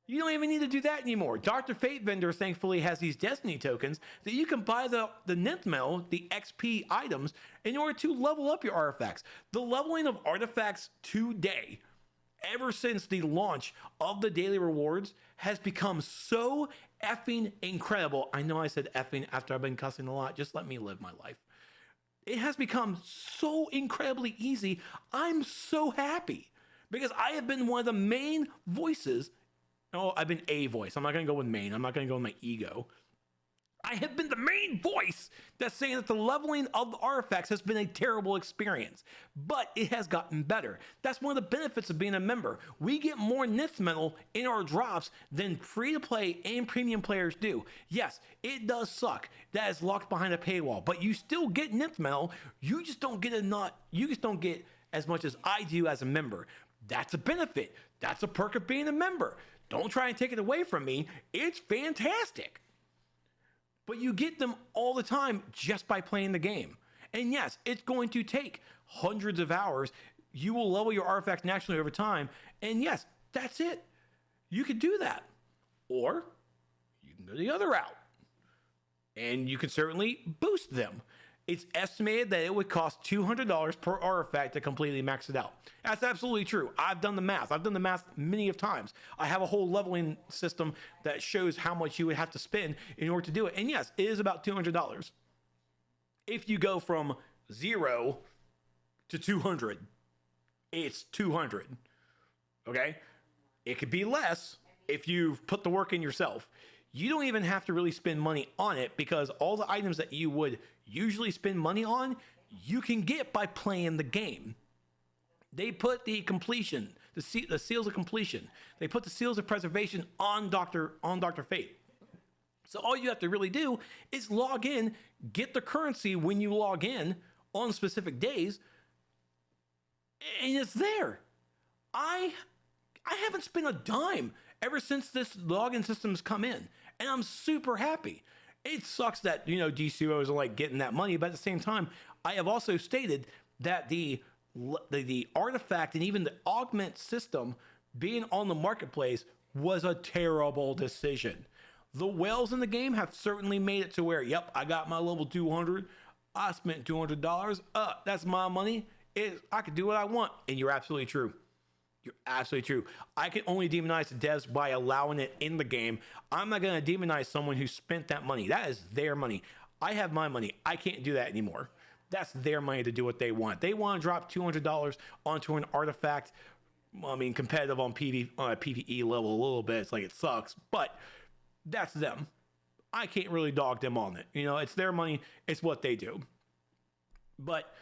You don't even need to do that anymore. Dr. Fate Vendor thankfully has these Destiny tokens that you can buy the Nth Metal, the XP items, in order to level up your artifacts. The leveling of artifacts today, ever since the launch of the daily rewards, has become so effing incredible. I know I said effing after I've been cussing a lot. Just let me live my life. It has become so incredibly easy. I'm so happy because I have been one of the main voices. Oh, I've been a voice. I'm not going to go with main. I'm not going to go with my ego. I have been the main voice that's saying that the leveling of the artifacts has been a terrible experience, but it has gotten better. That's one of the benefits of being a member. We get more Nth Metal in our drops than free-to-play and premium players do. Yes, it does suck. That is locked behind a paywall, but you still get Nth Metal. You just don't get as much as I do as a member. That's a benefit. That's a perk of being a member. Don't try and take it away from me. It's fantastic. But you get them all the time just by playing the game. And yes, it's going to take hundreds of hours. You will level your artifacts naturally over time. And yes, that's it. You could do that. Or you can go the other route. And you can certainly boost them. It's estimated that it would cost $200 per artifact to completely max it out. That's absolutely true. I've done the math. I've done the math many of times. I have a whole leveling system that shows how much you would have to spend in order to do it. And yes, it is about $200. If you go from 0 to 200, it's 200. Okay? It could be less if you've put the work in yourself. You don't even have to really spend money on it because all the items that you would usually spend money on, you can get by playing the game. They put the completion, the seals of completion. They put the seals of preservation on Dr. Fate. So all you have to really do is log in, get the currency when you log in on specific days, and it's there. I haven't spent a dime ever since this login system's come in, and I'm super happy. It sucks that, DCOs are like getting that money, but at the same time, I have also stated that the artifact and even the augment system being on the marketplace was a terrible decision. The whales in the game have certainly made it to where, yep, I got my level 200. I spent $200. That's my money. I can do what I want. And you're absolutely true. You're absolutely true. I can only demonize the devs by allowing it in the game. I'm not going to demonize someone who spent that money. That is their money. I have my money. I can't do that anymore. That's their money to do what they want. They want to drop $200 onto an artifact. I mean, competitive on a PvE level a little bit. It's like it sucks, but that's them. I can't really dog them on it. It's their money. It's what they do. But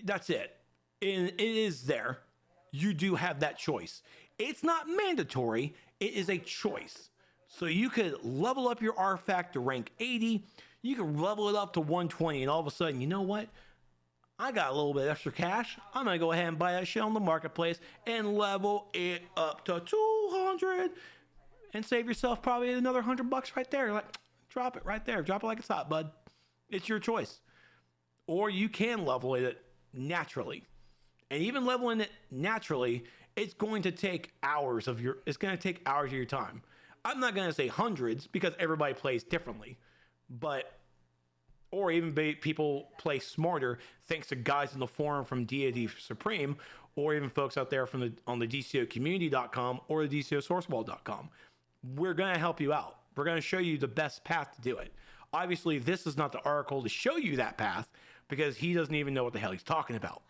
that's it. And it is there. You do have that choice. It's not mandatory. It is a choice. So you could level up your artifact to rank 80. You can level it up to 120. And all of a sudden, you know what? I got a little bit extra cash. I'm going to go ahead and buy that shit on the marketplace and level it up to 200 and save yourself probably another $100 right there. Like, drop it right there. Drop it like it's hot, bud. It's your choice. Or you can level it naturally. And even leveling it naturally, it's going to take hours of your time. I'm not going to say hundreds because everybody plays differently, or even people play smarter thanks to guys in the forum from Deity Supreme, or even folks out there on the DCOcommunity.com or the DCOsourcewall.com. We're going to help you out. We're going to show you the best path to do it. Obviously, this is not the article to show you that path because he doesn't even know what the hell he's talking about.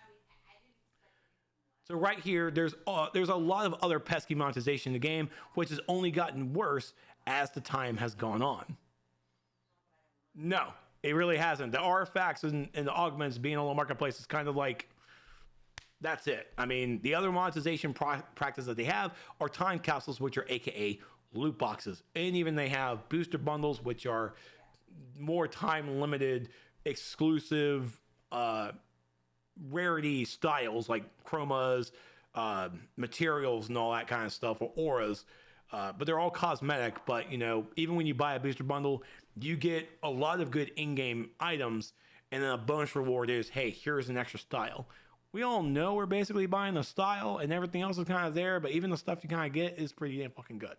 So right here, there's a lot of other pesky monetization in the game, which has only gotten worse as the time has gone on. No, it really hasn't. The artifacts and the augments being on the marketplace is kind of like, that's it. I mean, the other monetization practice that they have are time capsules, which are AKA loot boxes. And even they have booster bundles, which are more time limited, exclusive, rarity styles like chromas, materials and all that kind of stuff, or auras, but they're all cosmetic. But even when you buy a booster bundle, you get a lot of good in-game items, and then a bonus reward is, hey, here's an extra style. We all know we're basically buying the style and everything else is kind of there, but even the stuff you kind of get is pretty damn fucking good.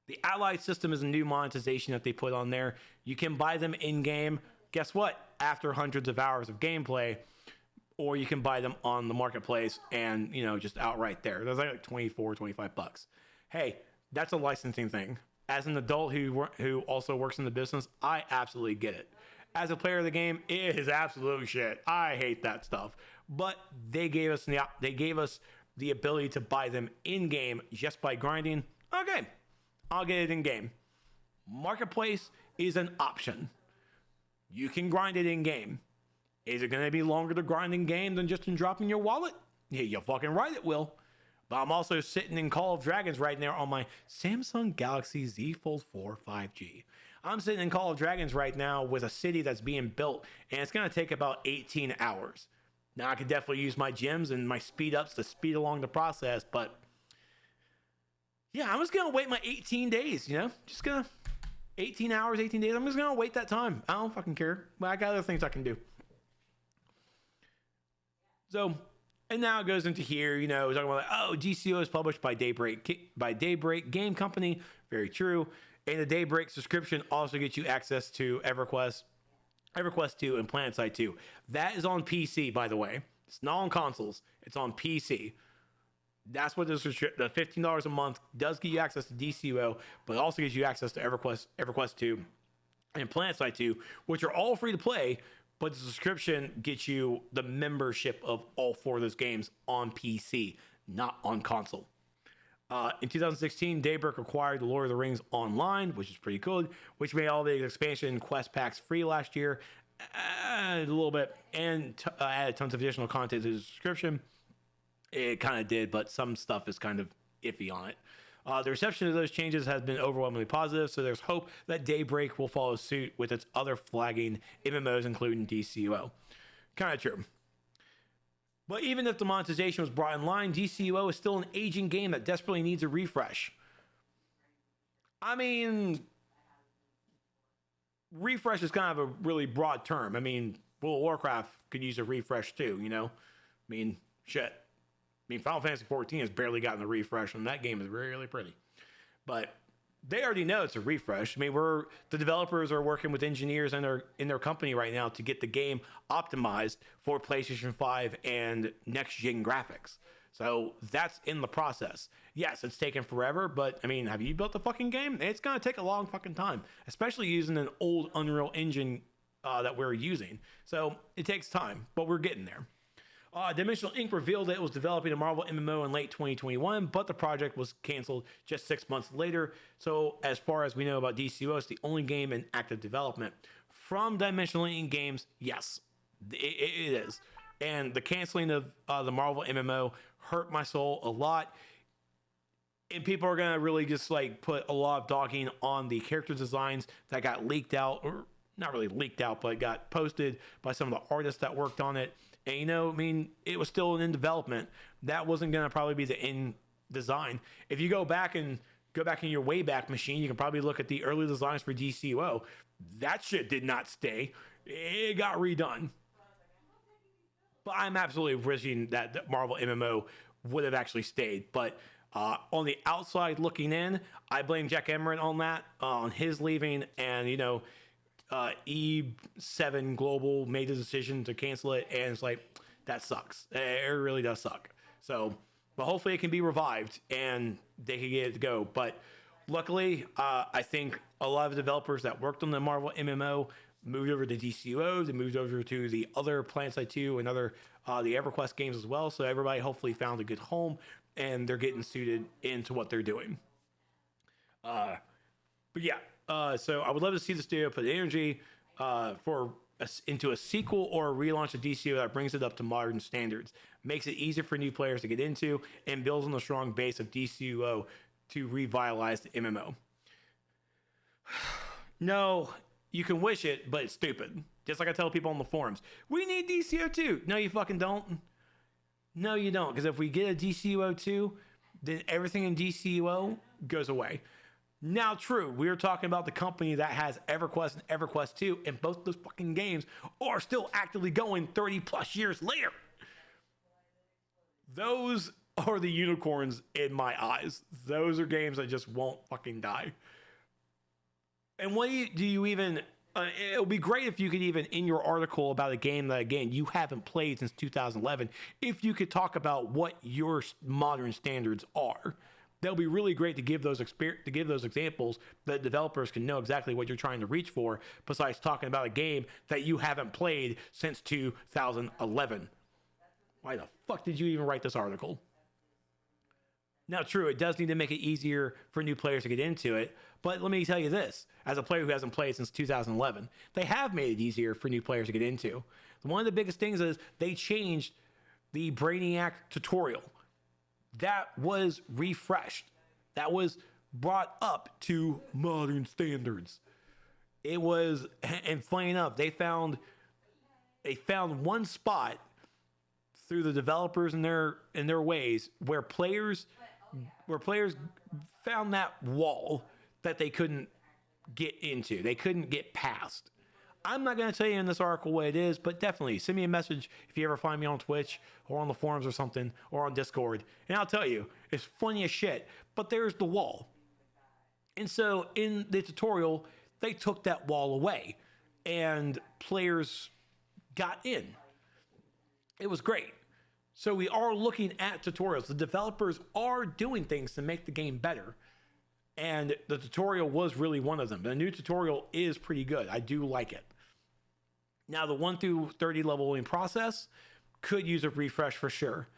The allied system is a new monetization that they put on there. You can buy them in-game. Guess what? After hundreds of hours of gameplay, or you can buy them on the marketplace and, just outright there. There's like $24, $25. Hey, that's a licensing thing. As an adult who also works in the business, I absolutely get it. As a player of the game, it is absolute shit. I hate that stuff. But they gave us the ability to buy them in-game just by grinding. Okay, I'll get it in-game. Marketplace is an option. You can grind it in-game. Is it going to be longer to grind in-game than just in dropping your wallet? Yeah, you're fucking right it will. But I'm also sitting in Call of Dragons right now on my Samsung Galaxy Z Fold 4 5G. I'm sitting in Call of Dragons right now with a city that's being built, and it's going to take about 18 hours. Now, I could definitely use my gems and my speed ups to speed along the process, but yeah, I'm just going to wait my 18 days, Just going to 18 hours, 18 days. I'm just going to wait that time. I don't fucking care. But I got other things I can do. So, and now it goes into here, talking about, GCO is published by Daybreak Game Company. Very true. And the Daybreak subscription also gets you access to EverQuest 2, and PlanetSide 2. That is on PC, by the way. It's not on consoles. It's on PC. That's what the $15 a month does give you access to DCO, but it also gives you access to EverQuest 2 and PlanetSide 2, which are all free to play, but the subscription gets you the membership of all four of those games on PC, not on console. In 2016, Daybreak acquired the Lord of the Rings Online, which is pretty good, which made all the expansion quest packs free last year, a little bit, and added tons of additional content to the subscription. It kind of did, but some stuff is kind of iffy on it. The reception of those changes has been overwhelmingly positive, so there's hope that Daybreak will follow suit with its other flagging MMOs, including DCUO. Kind of true. But even if the monetization was brought in line, DCUO is still an aging game that desperately needs a refresh. I mean, refresh is kind of a really broad term. I mean, World of Warcraft could use a refresh too, you know? I mean, shit. Final Fantasy 14 has barely gotten a refresh, and that game is really pretty. But they already know it's a refresh. I mean, the developers are working with engineers in their company right now to get the game optimized for PlayStation 5 and next-gen graphics. So that's in the process. Yes, it's taken forever, but I mean, have you built the fucking game? It's gonna take a long fucking time, especially using an old Unreal Engine that we're using. So it takes time, but we're getting there. Dimensional Ink revealed that it was developing a Marvel MMO in late 2021, but the project was canceled just 6 months later. So as far as we know about DCUO, it's the only game in active development. From Dimensional Ink Games, yes, it is. And the canceling of the Marvel MMO hurt my soul a lot. And people are going to really just like put a lot of dogging on the character designs that got leaked out, or not really leaked out, but got posted by some of the artists that worked on it. And, you know, I mean, it was still in development. That wasn't going to probably be the end design. If you go back in your Wayback Machine, you can probably look at the early designs for DCUO. That shit did not stay. It got redone. But I'm absolutely wishing that Marvel MMO would have actually stayed. But on the outside looking in, I blame Jack Emmert on that, on his leaving. And, you know, E7 Global made the decision to cancel it, and it's like, that sucks. It really does suck. So, but hopefully it can be revived and they can get it to go. But luckily, I think a lot of the developers that worked on the Marvel MMO moved over to DCUO, they moved over to the other PlanetSide 2 and other the EverQuest games as well. So everybody hopefully found a good home and they're getting suited into what they're doing. But yeah. So I would love to see the studio put energy into a sequel or a relaunch of DCUO that brings it up to modern standards, makes it easier for new players to get into, and builds on the strong base of DCUO to revitalize the MMO. No, you can wish it, but it's stupid. Just like I tell people on the forums, we need DCUO 2. No, you fucking don't. No, you don't. Because if we get a DCUO 2, then everything in DCUO goes away. Now, true, we're talking about the company that has EverQuest and EverQuest 2, and both of those fucking games are still actively going 30 plus years later. Those are the unicorns in my eyes. Those are games that just won't fucking die. And what do you even... it would be great if you could even, in your article about a game that, again, you haven't played since 2011, if you could talk about what your modern standards are. That'll be really great to give those examples that developers can know exactly what you're trying to reach for, besides talking about a game that you haven't played since 2011. Why the fuck did you even write this article? Now, true, it does need to make it easier for new players to get into it, but let me tell you this, as a player who hasn't played since 2011, they have made it easier for new players to get into. One of the biggest things is they changed the Brainiac tutorial. That was refreshed. That was brought up to modern standards. It was, and funny enough, they found one spot through the developers and their ways where players found that wall that they couldn't get into. They couldn't get past. I'm not going to tell you in this article what it is, but definitely send me a message if you ever find me on Twitch or on the forums or something, or on Discord, and I'll tell you, it's funny as shit, but there's the wall. And so in the tutorial, they took that wall away and players got in. It was great. So we are looking at tutorials. The developers are doing things to make the game better. And the tutorial was really one of them. The new tutorial is pretty good. I do like it. Now, the 1 through 30 leveling process could use a refresh for sure.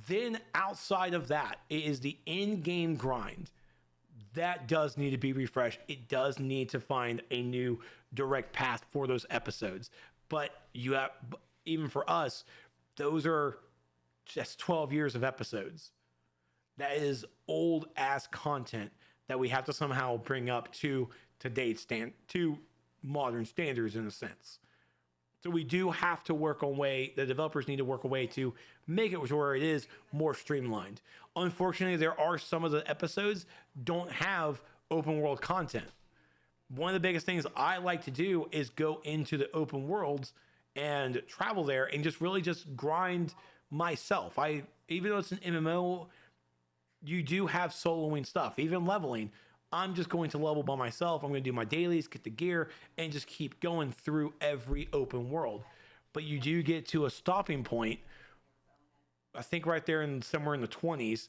Then outside of that, it is the in-game grind. That does need to be refreshed. It does need to find a new direct path for those episodes. But you have, even for us, those are just 12 years of episodes. that is old ass content that we have to somehow bring up to to modern standards in a sense. So we do have to work on the developers need to work a way to make it where it is more streamlined. Unfortunately, there are some of the episodes don't have open world content. One of the biggest things I like to do is go into the open worlds and travel there and just really just grind myself. Even though it's an MMO, you do have soloing stuff, even leveling. I'm just going to level by myself. I'm going to do my dailies, get the gear, and just keep going through every open world. But you do get to a stopping point, I think right there somewhere in the 20s,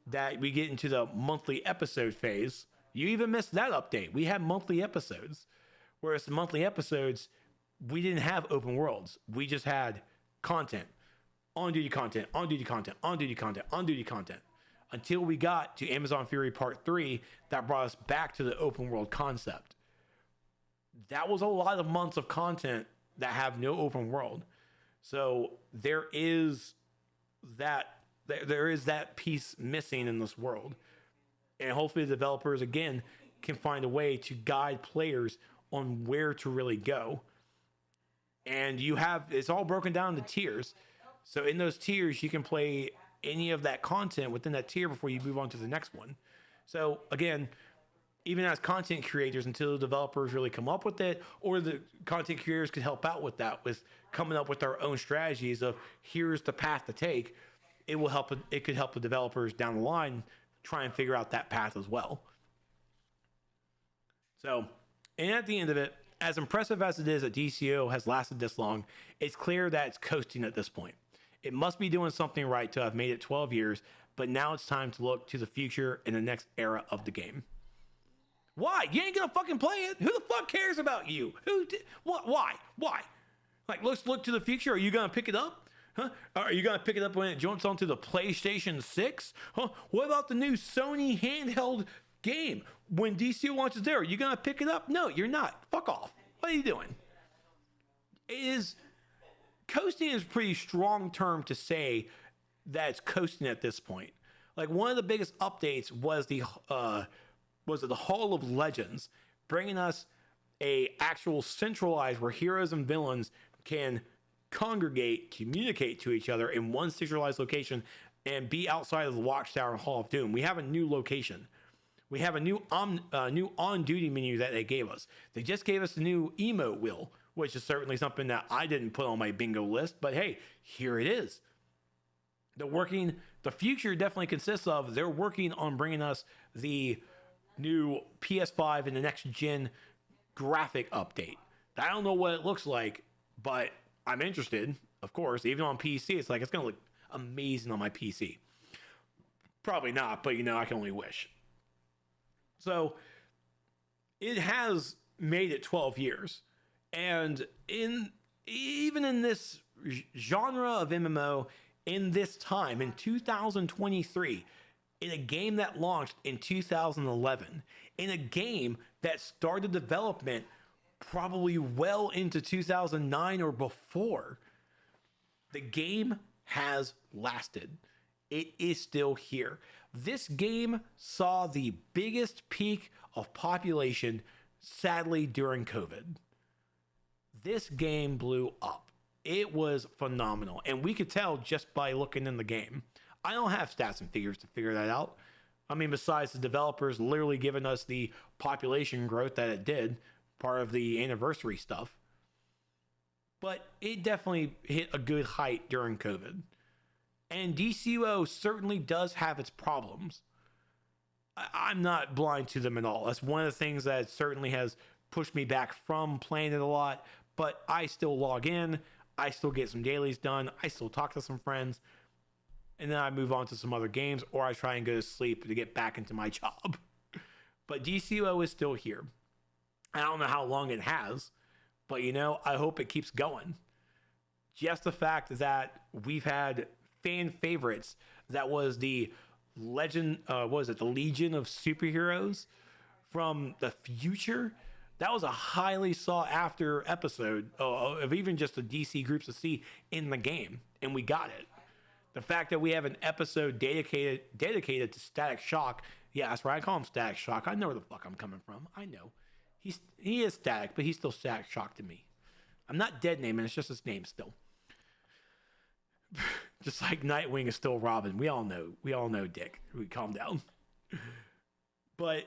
that we get into the monthly episode phase. You even missed that update. We had monthly episodes, whereas the monthly episodes, we didn't have open worlds. We just had content, on-duty content, on-duty content, on-duty content, on-duty content. Until we got to Amazon Fury Part 3, that brought us back to the open world concept. That was a lot of months of content that have no open world. So there is that piece missing in this world. And hopefully the developers, again, can find a way to guide players on where to really go. And it's all broken down into tiers. So in those tiers, you can play any of that content within that tier before you move on to the next one. So again, even as content creators, until the developers really come up with it, or the content creators could help out with that, with coming up with their own strategies of here's the path to take, it could help the developers down the line try and figure out that path as well. So, and at the end of it, as impressive as it is that DCO has lasted this long, it's clear that it's coasting at this point. It must be doing something right to have made it 12 years, but now it's time to look to the future in the next era of the game. Why? You ain't gonna fucking play it? Who the fuck cares about you? What? Why? Like, let's look to the future. Are you gonna pick it up? Huh? Are you gonna pick it up when it jumps onto the PlayStation 6? Huh? What about the new Sony handheld game? When DCO launches there, are you gonna pick it up? No, you're not. Fuck off. What are you doing? Coasting is a pretty strong term to say that it's coasting at this point. Like, one of the biggest updates was the Hall of Legends, bringing us a actual centralized where heroes and villains can congregate, communicate to each other in one centralized location and be outside of the Watchtower and Hall of Doom. We have a new location. We have a new on-duty menu that they gave us. They just gave us the new emote wheel, which is certainly something that I didn't put on my bingo list, but hey, here it is. The future definitely consists of, they're working on bringing us the new PS5 and the next gen graphic update. I don't know what it looks like, but I'm interested, of course. Even on PC, it's going to look amazing on my PC. Probably not, but I can only wish. So it has made it 12 years. And even in this genre of MMO, in this time, in 2023, in a game that launched in 2011, in a game that started development probably well into 2009 or before, the game has lasted. It is still here. This game saw the biggest peak of population, sadly, during COVID. This game blew up. It was phenomenal. And we could tell just by looking in the game. I don't have stats and figures to figure that out. I mean, besides the developers literally giving us the population growth that it did, part of the anniversary stuff. But it definitely hit a good height during COVID. And DCO certainly does have its problems. I'm not blind to them at all. That's one of the things that certainly has pushed me back from playing it a lot. But I still log in. I still get some dailies done. I still talk to some friends. And then I move on to some other games, or I try and go to sleep to get back into my job. But DCO is still here. I don't know how long it has, but I hope it keeps going. Just the fact that we've had fan favorites, that was the Legion of Superheroes from the future. That was a highly sought after episode of even just the DC groups to see in the game, and we got it. The fact that we have an episode dedicated to Static Shock. Yeah, that's right. I call him Static Shock. I know where the fuck I'm coming from. I know. He is Static, but he's still Static Shock to me. I'm not dead naming. It's just his name still. Just like Nightwing is still Robin. We all know. We all know, Dick. We calm down. But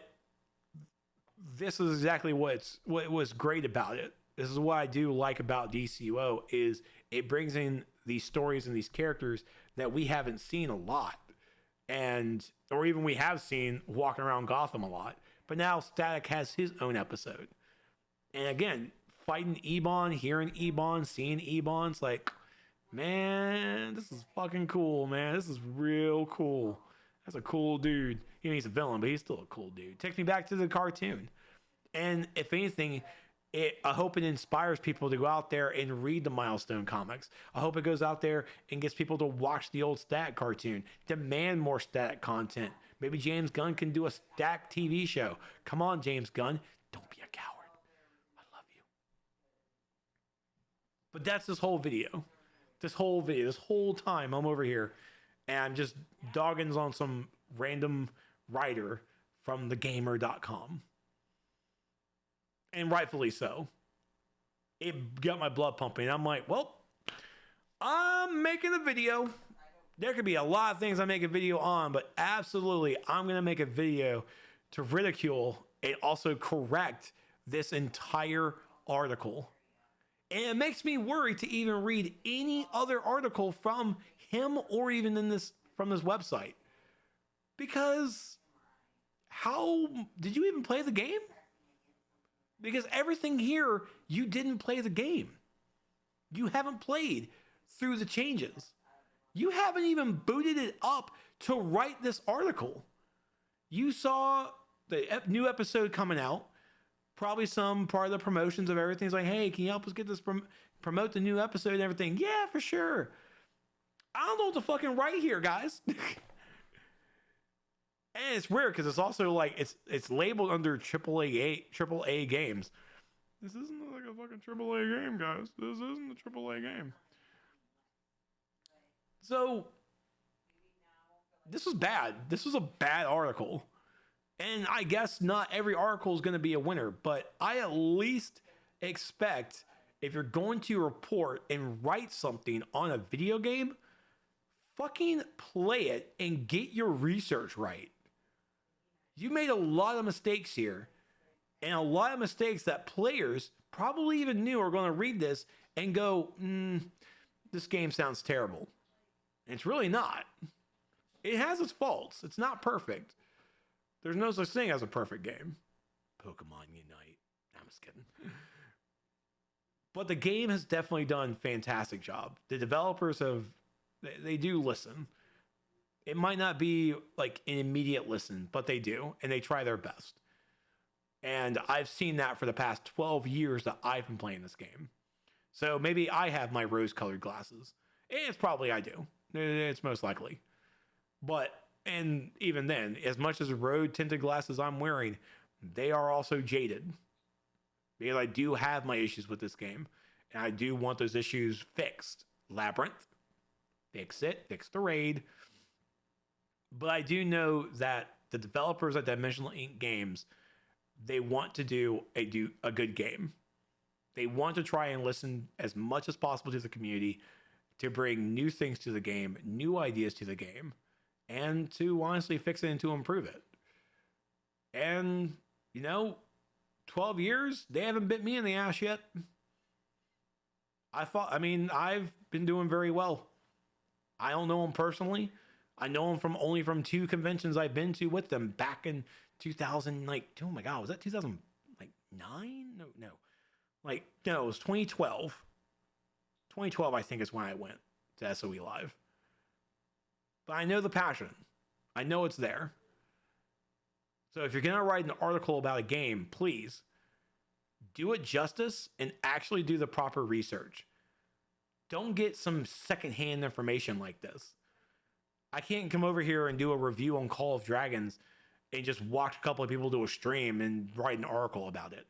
this is exactly what was great about it. This is what I do like about DCUO is it brings in these stories and these characters that we haven't seen a lot, or even we have seen walking around Gotham a lot. But now Static has his own episode, and again, fighting Ebon, hearing Ebon, seeing Ebon's like, man, this is fucking cool, man. This is real cool. That's a cool dude. You know, he's a villain, but he's still a cool dude. Takes me back to the cartoon. And if anything, I hope it inspires people to go out there and read the Milestone comics. I hope it goes out there and gets people to watch the old Static cartoon, demand more Static content. Maybe James Gunn can do a Static TV show. Come on, James Gunn. Don't be a coward. I love you. But that's this whole video. This whole time I'm over here and I'm just dogging on some random writer from thegamer.com. And rightfully so. It got my blood pumping. I'm like, well, I'm making a video. There could be a lot of things I make a video on, but absolutely, I'm going to make a video to ridicule and also correct this entire article. And it makes me worry to even read any other article from him or even from this website. Because how did you even play the game? Because everything here, you didn't play the game. You haven't played through the changes. You haven't even booted it up to write this article. You saw the new episode coming out, probably some part of the promotions of everything. It's like, hey, can you help us get this promote the new episode and everything? Yeah, for sure. I don't know what to fucking write here, guys. And it's weird because it's also like it's labeled under AAA games. This isn't like a fucking AAA game, guys. This isn't a AAA game. So this was bad. This was a bad article. And I guess not every article is going to be a winner, but I at least expect if you're going to report and write something on a video game, fucking play it and get your research right. You made a lot of mistakes here, and a lot of mistakes that players probably even knew are going to read this and go, this game sounds terrible. And it's really not. It has its faults. It's not perfect. There's no such thing as a perfect game. Pokemon Unite. I'm just kidding. But the game has definitely done a fantastic job. The developers they do listen. It might not be like an immediate listen, but they do, and they try their best. And I've seen that for the past 12 years that I've been playing this game. So maybe I have my rose-colored glasses. It's probably I do. It's most likely. But, and even then, as much as road-tinted glasses I'm wearing, they are also jaded. Because I do have my issues with this game, and I do want those issues fixed. Labyrinth, fix it, fix the raid. But I do know that the developers at Dimensional Ink Games, they want to do a good game. They want to try and listen as much as possible to the community to bring new things to the game, new ideas to the game, and to honestly fix it and to improve it. And, 12 years, they haven't bit me in the ass yet. I've been doing very well. I don't know them personally. I know them only from 2 conventions I've been to with them back in 2000, oh my God, was that 2009? No. No, it was 2012. 2012, I think, is when I went to SOE Live. But I know the passion. I know it's there. So if you're going to write an article about a game, please do it justice and actually do the proper research. Don't get some secondhand information like this. I can't come over here and do a review on Call of Dragons and just watch a couple of people do a stream and write an article about it.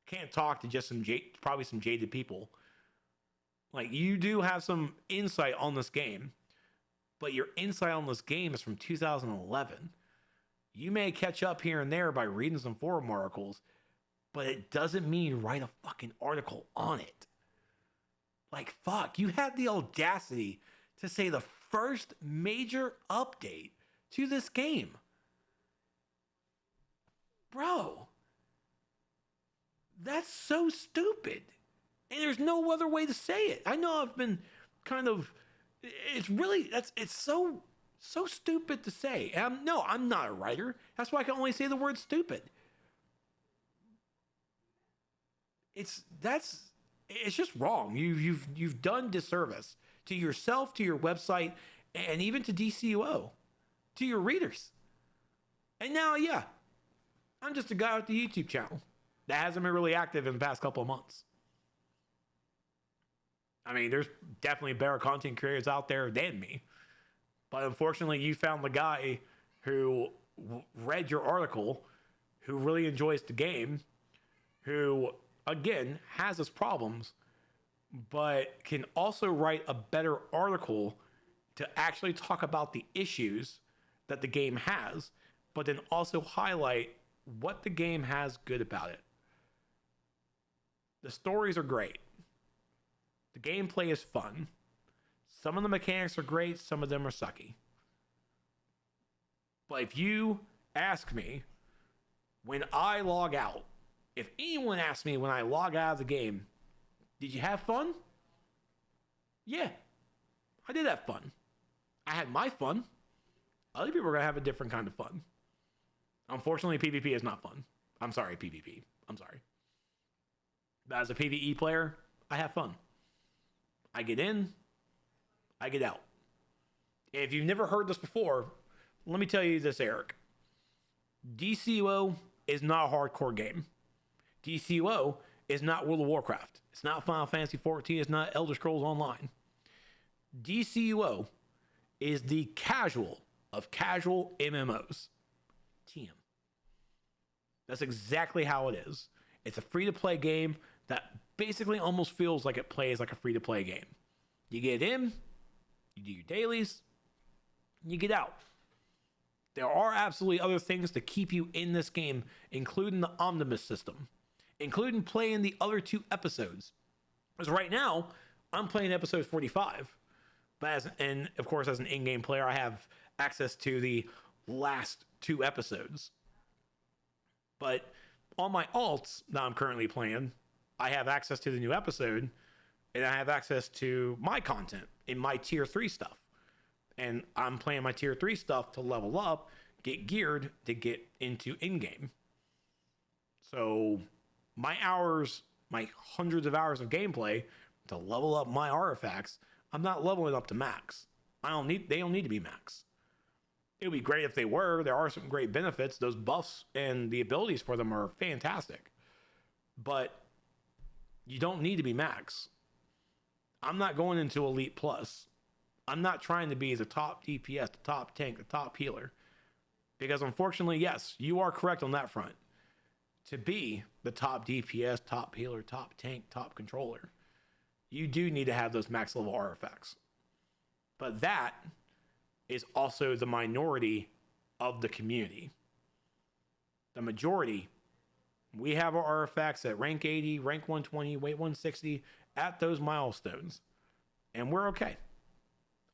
Can't talk to just probably some jaded people. Like, you do have some insight on this game. but your insight on this game is from 2011. You may catch up here and there by reading some forum articles, but it doesn't mean you write a fucking article on it. Like, fuck, you had the audacity to say the first major update to this game. Bro, that's so stupid. And there's no other way to say it. I know I've been kind of, it's really, it's so stupid to say. And I'm not a writer. That's why I can only say the word stupid. It's just wrong. You've done disservice to yourself, to your website, and even to DCUO, to your readers. And now, yeah, I'm just a guy with the YouTube channel that hasn't been really active in the past couple of months. I mean, there's definitely better content creators out there than me. But unfortunately, you found the guy who read your article, who really enjoys the game, who, again, has his problems, but can also write a better article to actually talk about the issues that the game has, but then also highlight what the game has good about it. The stories are great. The gameplay is fun. Some of the mechanics are great, some of them are sucky. But if you ask me, when I log out, if anyone asks me when I log out of the game, did you have fun? Yeah, I did have fun. I had my fun. Other people are going to have a different kind of fun. Unfortunately, PvP is not fun. I'm sorry, PvP. I'm sorry. But as a PvE player, I have fun. I get in, I get out. If you've never heard this before, let me tell you this, Eric. DCUO is not a hardcore game. DCUO is not World of Warcraft. It's not Final Fantasy XIV. It's not Elder Scrolls Online. DCUO is the casual of casual MMOs. TM. That's exactly how it is. It's a free-to-play game that basically almost feels like it plays like a free-to-play game. You get in, you do your dailies, you get out. There are absolutely other things to keep you in this game, including the omnibus system, including playing the other 2 episodes. Because right now, I'm playing episode 45. But of course, as an in-game player, I have access to the last 2 episodes. But on my alts that I'm currently playing, I have access to the new episode, and I have access to my content in my tier 3 stuff. And I'm playing my tier 3 stuff to level up, get geared to get into in-game. So my hours, my hundreds of hours of gameplay to level up my artifacts, I'm not leveling up to max. They don't need to be max. It would be great if they were. There are some great benefits. Those buffs and the abilities for them are fantastic. But you don't need to be max. I'm not going into Elite Plus. I'm not trying to be the top DPS, the top tank, the top healer. Because unfortunately, yes, you are correct on that front. To be the top DPS, top healer, top tank, top controller, you do need to have those max level artifacts. But that is also the minority of the community. The majority, we have our artifacts at rank 80, rank 120, weight 160, at those milestones. And we're okay.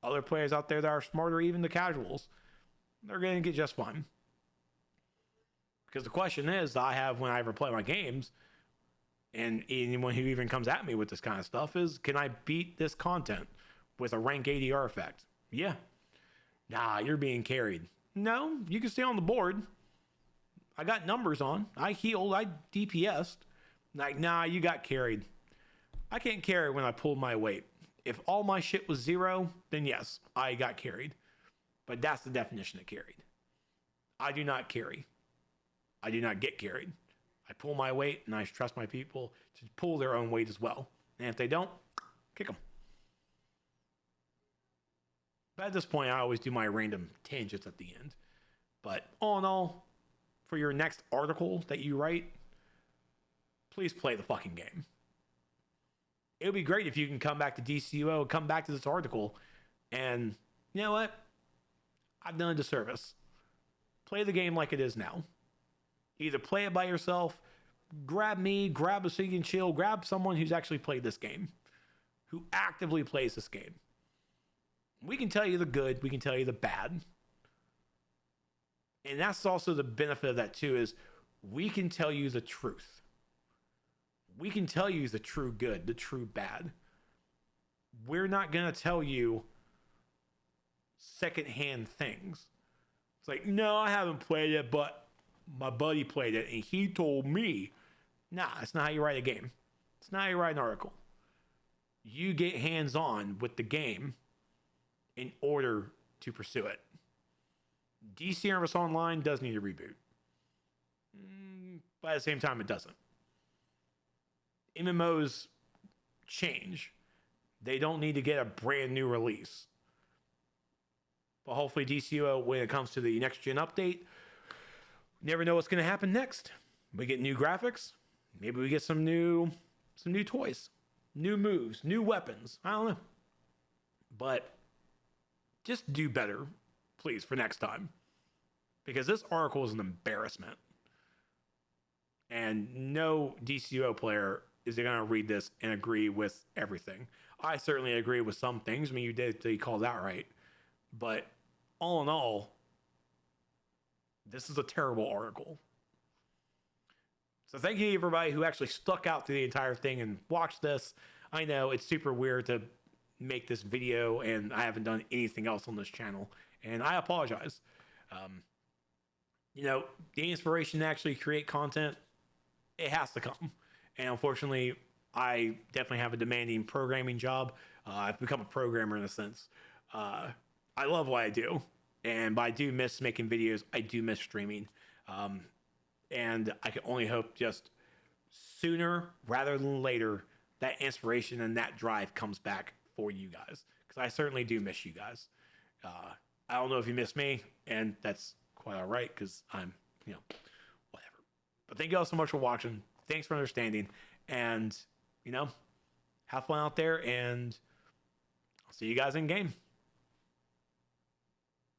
Other players out there that are smarter, even the casuals, they're going to get just fine. Because the question is, I have when I ever play my games, and anyone who even comes at me with this kind of stuff is, can I beat this content with a rank 80 artifact? Yeah. Nah, you're being carried. No, you can stay on the board. I got numbers on. I healed. I DPS'd. Like, nah, you got carried. I can't carry when I pulled my weight. If all my shit was 0, then yes, I got carried. But that's the definition of carried. I do not carry. I do not get carried. I pull my weight, and I trust my people to pull their own weight as well. And if they don't, kick them. But at this point, I always do my random tangents at the end. But all in all, for your next article that you write, please play the fucking game. It would be great if you can come back to DCUO, come back to this article, and you know what? I've done a disservice. Play the game like it is now. Either play it by yourself, grab me, grab a Seek and Chill, grab someone who's actually played this game, who actively plays this game. We can tell you the good, we can tell you the bad. And that's also the benefit of that too, is we can tell you the truth. We can tell you the true good, the true bad. We're not going to tell you secondhand things. It's like, no, I haven't played it, but my buddy played it and he told me. Nah, that's not how you write a game. It's not how you write an article. You get hands-on with the game in order to pursue it. DC Universe Online does need a reboot. But at the same time, it doesn't. MMOs change. They don't need to get a brand new release. But hopefully DCUO, when it comes to the next gen update, never know what's going to happen next. We get new graphics. Maybe we get some new toys, new moves, new weapons. I don't know. But just do better, please, for next time. Because this article is an embarrassment. And no DCUO player is going to read this and agree with everything. I certainly agree with some things. I mean, you called out right. But all in all, this is a terrible article. So thank you everybody who actually stuck out through the entire thing and watched this. I know it's super weird to make this video and I haven't done anything else on this channel. And I apologize. The inspiration to actually create content, it has to come. And unfortunately, I definitely have a demanding programming job. I've become a programmer in a sense. I love what I do. But I do miss making videos. I do miss streaming. And I can only hope just sooner rather than later that inspiration and that drive comes back for you guys. Because I certainly do miss you guys. I don't know if you miss me, and that's quite all right because I'm, whatever. But thank you all so much for watching. Thanks for understanding. And, have fun out there, and I'll see you guys in game.